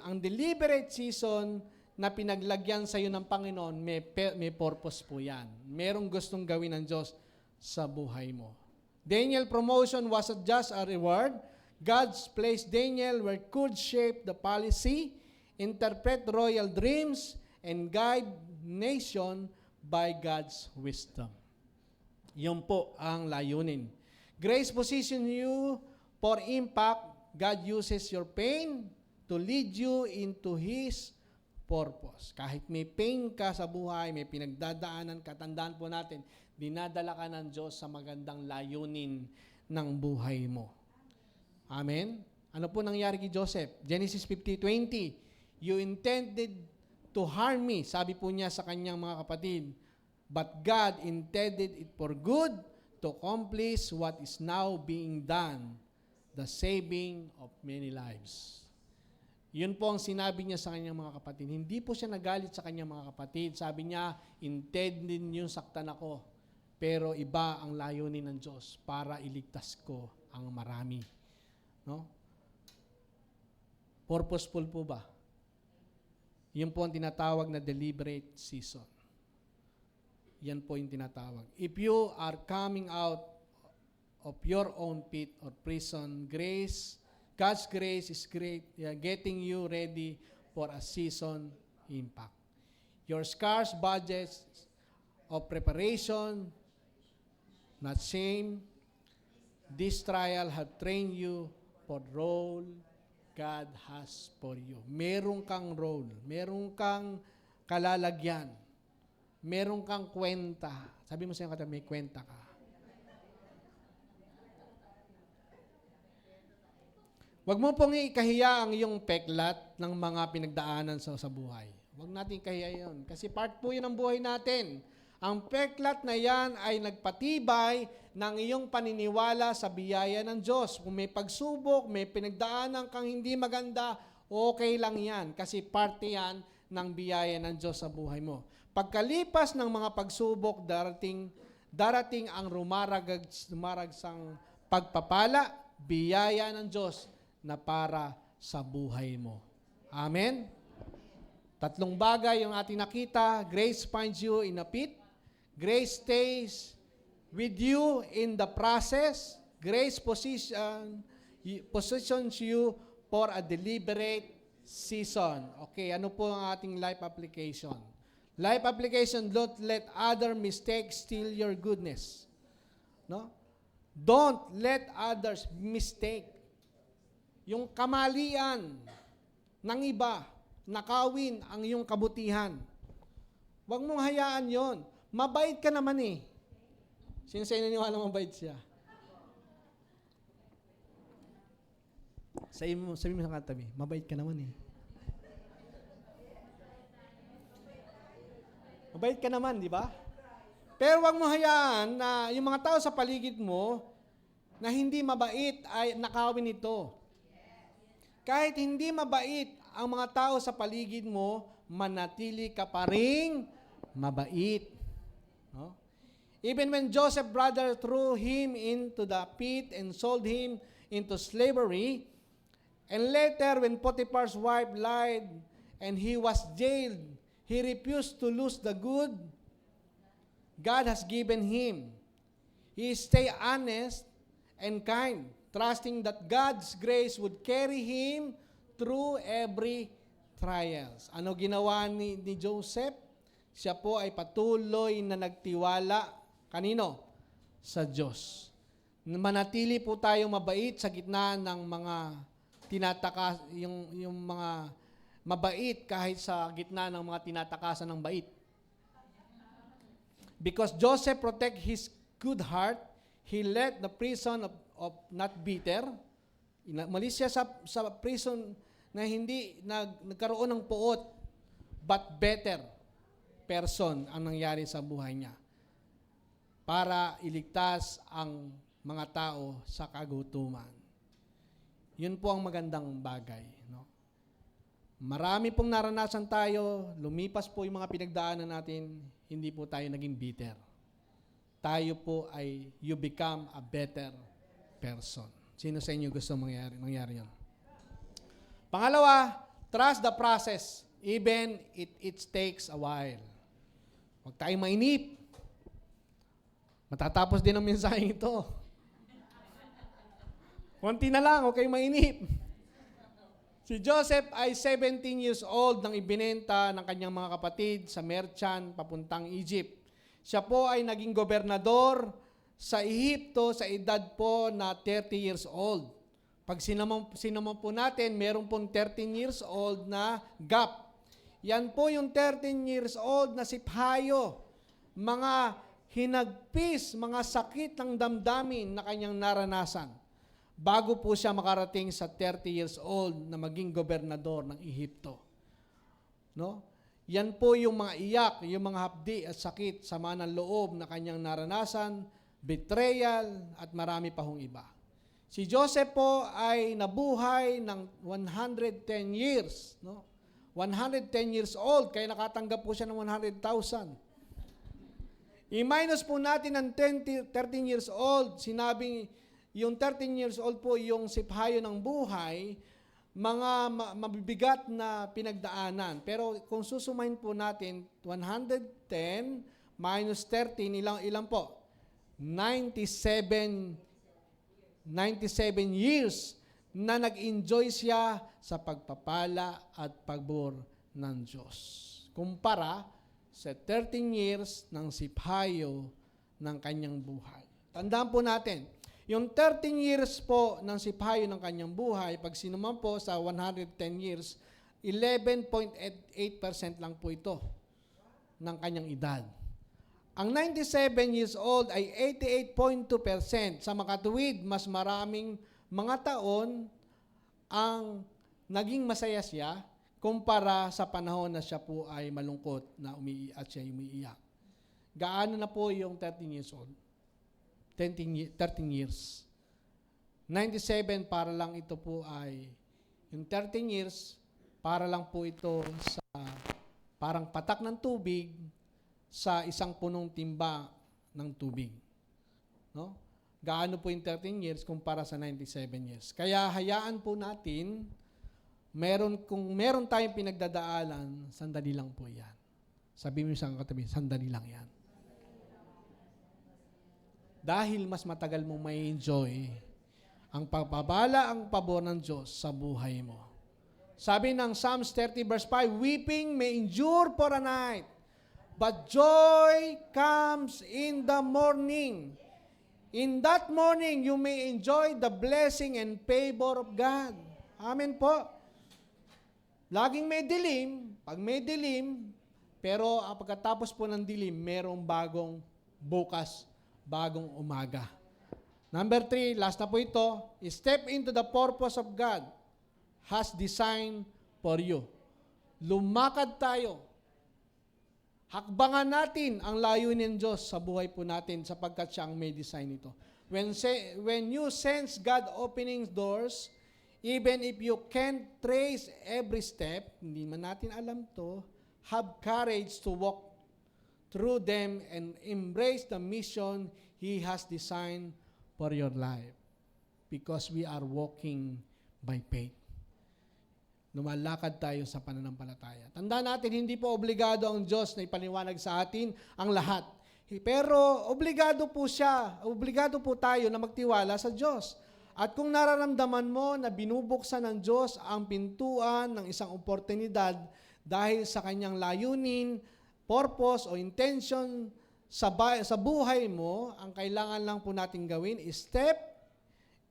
ang deliberate season na pinaglagyan sa iyo ng Panginoon, may purpose po yan. Merong gustong gawin ng Diyos sa buhay mo. Daniel promotion wasn't just a reward. God's placed Daniel where could shape the policy, interpret royal dreams, and guide nation by God's wisdom. Yun po ang layunin. Grace position you for impact. God uses your pain to lead you into His purpose. Kahit may pain ka sa buhay, may pinagdadaanan ka, tandaan po natin, dinadala ka ng Diyos sa magandang layunin ng buhay mo. Amen? Ano po nangyari kay Joseph? Genesis 50:20. You intended to harm me, sabi po niya sa kanyang mga kapatid, but God intended it for good to accomplish what is now being done, the saving of many lives. Yun po ang sinabi niya sa kanyang mga kapatid. Hindi po siya nagalit sa kanyang mga kapatid. Sabi niya, intended niyong saktan ako, pero iba ang layunin ng Diyos para iligtas ko ang marami. No? Purposeful po ba? Yun po ang tinatawag na deliberate season. Yan po yung tinatawag. If you are coming out of your own pit or prison, God's grace is great, getting you ready for a season impact. Your scarce budgets of preparation, not shame, this trial have trained you for the role God has for you. Meron kang role, meron kang kalalagyan, meron kang kwenta. Sabi mo sa iyo, may kwenta ka. Huwag mo pong ikahiya ang iyong peklat ng mga pinagdaanan sa buhay. Huwag natin ikahiya yun. Kasi part po yun ng buhay natin. Ang peklat na yan ay nagpatibay ng iyong paniniwala sa biyaya ng Diyos. Kung may pagsubok, may pinagdaanan kang hindi maganda, okay lang yan. Kasi parte yan ng biyaya ng Diyos sa buhay mo. Pagkalipas ng mga pagsubok, darating ang rumaragsang pagpapala, biyaya ng Diyos na para sa buhay mo. Amen? Tatlong bagay yung ating nakita. Grace finds you in a pit. Grace stays with you in the process. Grace positions you for a deliberate season. Okay, ano po ang ating life application? Life application, don't let other mistakes steal your goodness. No? Don't let others mistake. Yung kamalian ng iba, nakawin ang iyong kabutihan. Huwag mong hayaan yon. Mabait ka naman eh. Sino sa'yo naniwala mabait siya? Sabi mo sa katabi, mabait ka naman eh. Mabait ka naman, di ba? Pero huwag mo hayaan na yung mga tao sa paligid mo na hindi mabait ay nakawin ito. Kahit hindi mabait ang mga tao sa paligid mo, manatili ka pa ring mabait. No? Even when Joseph's brother threw him into the pit and sold him into slavery, and later when Potiphar's wife lied and he was jailed, he refused to lose the good God has given him. He stayed honest and kind, trusting that God's grace would carry him through every trials. Ano ginawa ni Joseph? Siya po ay patuloy na nagtiwala. Kanino? Sa Diyos. Manatili po tayong mabait sa gitna ng mga yung mga mabait kahit sa gitna ng mga tinatakasan ng bait. Because Joseph protect his good heart, he left the prison of not bitter. Umalis siya sa prison na hindi nagkaroon ng puot, but better person ang nangyari sa buhay niya para iligtas ang mga tao sa kagutuman. Yun po ang magandang bagay. No? Marami pong naranasan tayo, lumipas po yung mga pinagdaanan natin, hindi po tayo naging bitter. Tayo po ay you become a better person. Sino sa inyo gusto mangyari yun? Pangalawa, trust the process, even it takes a while. Huwag tayong mainip. Matatapos din ang mensaheng ito. Konti na lang, huwag kayong mainip. Si Joseph ay 17 years old nang ibinenta ng kanyang mga kapatid sa merchant papuntang Egypt. Siya po ay naging gobernador sa Ehipto sa edad po na 30 years old. Pag sinamang po natin, meron pong 13 years old na gap. Yan po yung 13 years old na siphayo. Mga hinagpis, mga sakit ng damdamin na kanyang naranasan bago po siya makarating sa 30 years old na maging gobernador ng Ehipto. No? Yan po yung mga iyak, yung mga hapdi at sakit, sama ng loob na kanyang naranasan, betrayal, at marami pa hong iba. Si Joseph po ay nabuhay ng 110 years. No? 110 years old, kaya nakatanggap po siya ng 100,000. I-minus po natin ang 13 years old, sinabing yung 13 years old po yung siphayo ng buhay, mga mabibigat na pinagdaanan. Pero kung susumahin po natin, 110 minus 13, ilan po? 97 years na nag-enjoy siya sa pagpapala at pagbor ng Diyos. Kumpara sa 13 years ng siphayo ng kanyang buhay. Tandaan po natin, yung 13 years po ng siphayo ng kanyang buhay, pag sinuman po sa 110 years, 11.8% lang po ito ng kanyang edad. Ang 97 years old ay 88.2%. Sa makatuwid, mas maraming mga taon ang naging masaya siya kumpara sa panahon na siya po ay malungkot na at siya umiiyak. Gaano na po yung 13 years old? 13 years. 97 para lang ito po ay, yung 13 years, para lang po ito sa parang patak ng tubig sa isang punong timba ng tubig. No? Gaano po yung 13 years kumpara sa 97 years. Kaya hayaan po natin, kung meron tayong pinagdadaanan, sandali lang po yan. Sabi mo sa katabi, sandali lang yan. Dahil mas matagal mong may enjoy ang pagpapala, ang pabor ng Diyos sa buhay mo. Sabi ng Psalms 30 verse 5, weeping may endure for a night, but joy comes in the morning. In that morning, you may enjoy the blessing and favor of God. Amen po. Laging may dilim, pag may dilim, pero pagkatapos po ng dilim, merong bagong bukas, bagong umaga. Number 3, last na po ito, step into the purpose of God has designed for you. Lumakad tayo. Hakbangan natin ang layunin ng Diyos sa buhay po natin sapagkat siya ang may design ito. When you sense God opening doors, even if you can't trace every step, hindi man natin alam to, have courage to walk through them and embrace the mission He has designed for your life. Because we are walking by faith. Lumalakad tayo sa pananampalataya. Tandaan natin, hindi po obligado ang Diyos na ipaliwanag sa atin ang lahat. Pero obligado po siya, obligado po tayo na magtiwala sa Diyos. At kung nararamdaman mo na binubuksan ng Diyos ang pintuan ng isang oportunidad dahil sa kanyang layunin, purpose o intention sa buhay mo, ang kailangan lang po natin gawin is step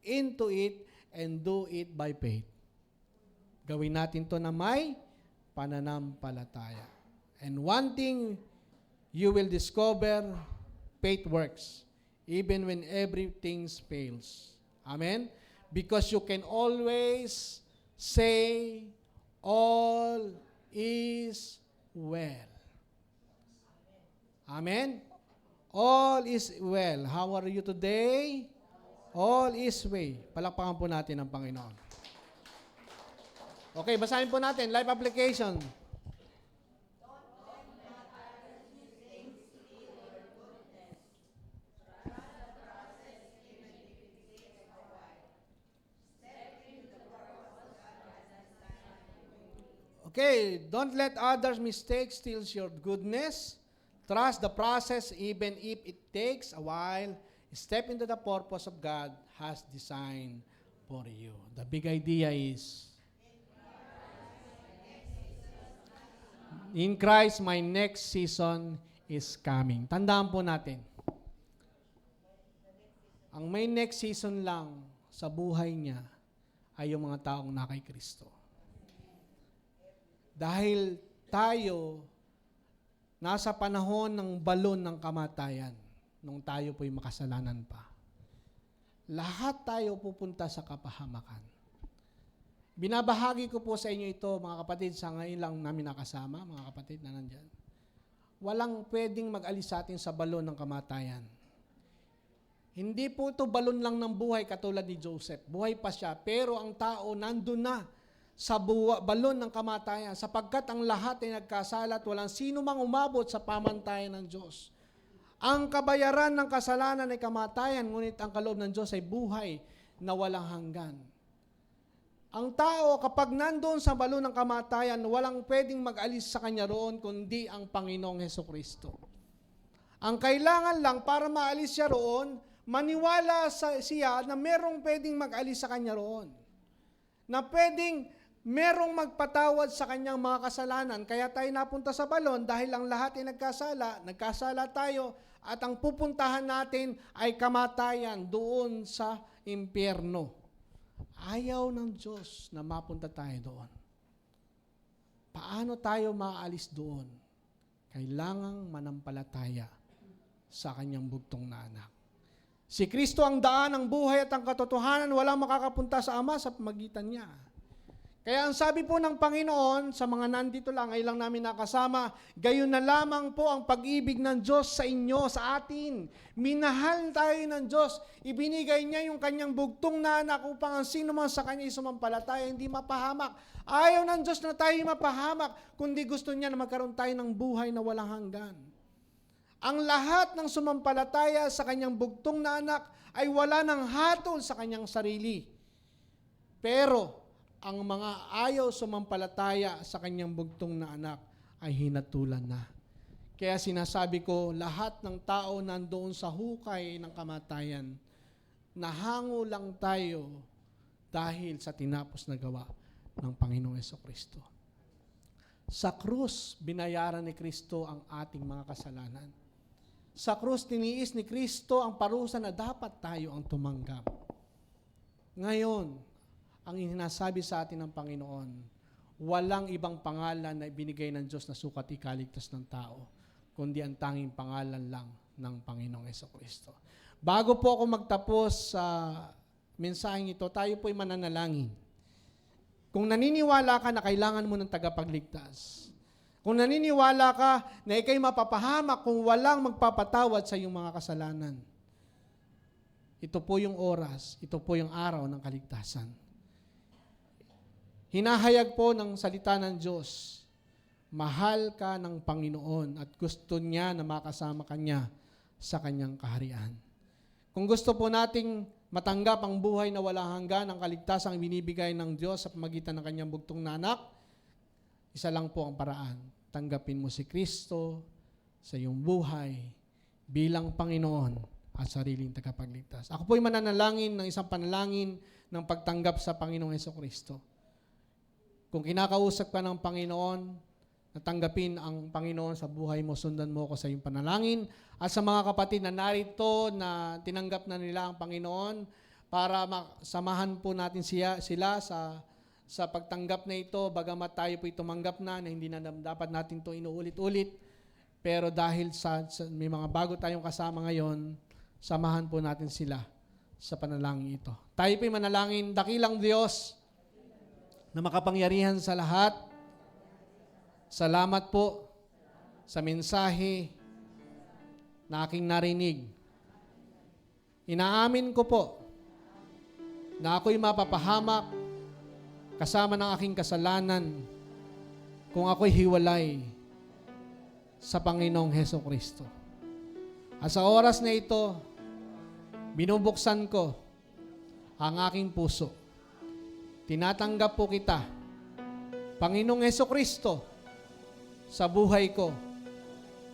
into it and do it by faith. Gawin natin to na may pananampalataya. And one thing you will discover, faith works even when everything fails. Amen? Because you can always say, all is well. Amen? All is well. How are you today? All is well. Palakpakan po natin ang Panginoon. Okay, basahin po natin. Life application. Okay, don't let others' mistakes steal your goodness. Trust the process even if it takes a while. Step into the purpose of God has designed for you. The big idea is, in Christ, my next season is coming. Tandaan po natin, ang may next season lang sa buhay niya ay yung mga taong na kay Kristo. Dahil tayo nasa panahon ng balon ng kamatayan nung tayo po'y makasalanan pa. Lahat tayo pupunta sa kapahamakan. Binabahagi ko po sa inyo ito, mga kapatid, sa ngayon lang namin nakasama, mga kapatid na nandyan. Walang pwedeng mag-alis sa atin sa balon ng kamatayan. Hindi po ito balon lang ng buhay katulad ni Joseph. Buhay pa siya, pero ang tao nandun na sa balon ng kamatayan sapagkat ang lahat ay nagkasala at walang sino mang umabot sa pamantayan ng Diyos. Ang kabayaran ng kasalanan ay kamatayan, ngunit ang kaloob ng Diyos ay buhay na walang hanggan. Ang tao kapag nandoon sa balon ng kamatayan, walang pwedeng mag-alis sa kanya roon kundi ang Panginoong Hesukristo. Ang kailangan lang para maalis siya roon, maniwala siya na merong pwedeng mag-alis sa kanya roon. Na pwedeng merong magpatawad sa kanyang mga kasalanan. Kaya tayo napunta sa balon dahil ang lahat ay nagkasala tayo at ang pupuntahan natin ay kamatayan doon sa impyerno. Ayaw ng Diyos na mapunta tayo doon. Paano tayo maalis doon? Kailangang manampalataya sa kanyang bugtong na anak. Si Kristo ang daan, ang buhay at ang katotohanan, walang makakapunta sa Ama sa pamagitan niya. Kaya ang sabi po ng Panginoon, sa mga nandito lang, ay lang namin nakasama, gayon na lamang po ang pag-ibig ng Diyos sa inyo, sa atin. Minahal tayo ng Diyos. Ibinigay niya yung kanyang bugtong na anak upang ang sino man sa kanya sumampalataya, hindi mapahamak. Ayaw ng Diyos na tayo mapahamak, kundi gusto niya na magkaroon tayo ng buhay na walang hanggan. Ang lahat ng sumampalataya sa kanyang bugtong na anak ay wala ng hatol sa kanyang sarili. Pero, ang mga ayaw sumampalataya sa kanyang bugtong na anak ay hinatulan na. Kaya sinasabi ko, lahat ng tao nandoon sa hukay ng kamatayan, nahango lang tayo dahil sa tinapos na gawa ng Panginoong Hesukristo. Sa krus, binayaran ni Kristo ang ating mga kasalanan. Sa krus, tiniis ni Kristo ang parusa na dapat tayo ang tumanggap. Ngayon, ang inasabi sa atin ng Panginoon, walang ibang pangalan na ibinigay ng Diyos na sukat ikaligtas ng tao, kundi ang tanging pangalan lang ng Panginoong Hesukristo. Bago po ako magtapos sa mensaheng ito, tayo po'y mananalangin. Kung naniniwala ka na kailangan mo ng tagapagligtas, kung naniniwala ka na ikay mapapahamak kung walang magpapatawad sa iyong mga kasalanan, ito po yung oras, ito po yung araw ng kaligtasan. Hinahayag po ng salita ng Diyos, mahal ka ng Panginoon at gusto niya na makasama ka niya sa kanyang kaharian. Kung gusto po nating matanggap ang buhay na walang hanggan, ang kaligtasang binibigay ng Diyos sa pamagitan ng kanyang bugtong na anak, isa lang po ang paraan. Tanggapin mo si Kristo sa iyong buhay bilang Panginoon at sariling tagapagligtas. Ako po'y mananalangin ng isang panalangin ng pagtanggap sa Panginoong Hesukristo. Kung kinakausap ka ng Panginoon, natanggapin ang Panginoon sa buhay mo, sundan mo ako sa iyong panalangin. At sa mga kapatid na narito na tinanggap na nila ang Panginoon, para samahan po natin sila sa pagtanggap na ito, bagamat tayo po tumanggap na hindi na dapat natin ito inuulit-ulit. Pero dahil may mga bago tayong kasama ngayon, samahan po natin sila sa panalangin ito. Tayo po'y manalangin, dakilang Diyos, na makapangyarihan sa lahat. Salamat po sa mensahe na aking narinig. Inaamin ko po na ako'y mapapahamak kasama ng aking kasalanan kung ako'y hiwalay sa Panginoong Heso Kristo. At sa oras na ito, binubuksan ko ang aking puso. Tinatanggap po kita, Panginoong Heso Kristo, sa buhay ko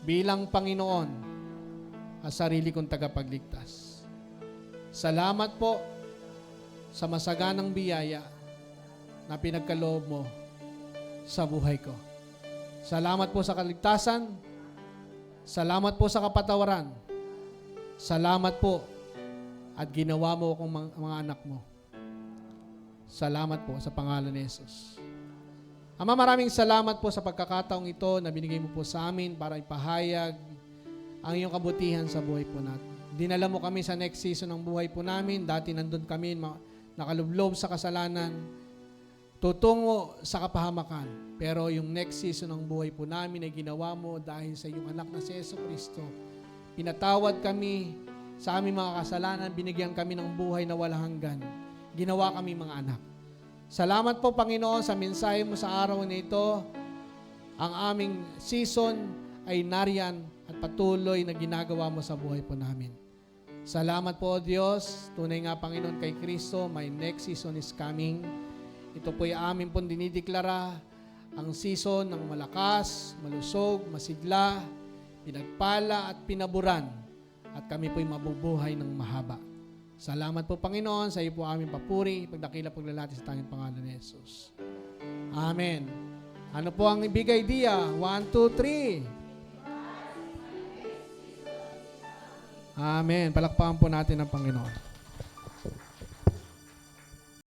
bilang Panginoon at sarili kong tagapagligtas. Salamat po sa masaganang biyaya na pinagkaloob mo sa buhay ko. Salamat po sa kaligtasan. Salamat po sa kapatawaran. Salamat po at ginawa mo akong mga anak mo. Salamat po sa pangalan ni Jesus. Ama, maraming salamat po sa pagkakataong ito na binigay mo po sa amin para ipahayag ang iyong kabutihan sa buhay po natin. Dinala mo kami sa next season ng buhay po namin. Dati nandun kami nakalublob sa kasalanan, tutungo sa kapahamakan. Pero yung next season ng buhay po namin ay ginawa mo dahil sa iyong anak na si Yesu Cristo. Pinatawad kami sa aming mga kasalanan, binigyan kami ng buhay na walang hanggan. Ginawa kami mga anak. Salamat po, Panginoon, sa mensahe mo sa araw na ito. Ang aming season ay nariyan at patuloy na ginagawa mo sa buhay po namin. Salamat po, Diyos. Tunay nga, Panginoon, kay Kristo, my next season is coming. Ito po ay amin pong dinideklara, ang season ng malakas, malusog, masigla, pinagpala at pinaburan. At kami po'y mabubuhay ng mahaba. Salamat po, Panginoon, sa iyo po aming papuri, pagdakila, paglalati sa tanging pangalan ni Jesus. Amen. Ano po ang big idea? 1, 2, 3. Amen. Palakpakan po natin ang Panginoon.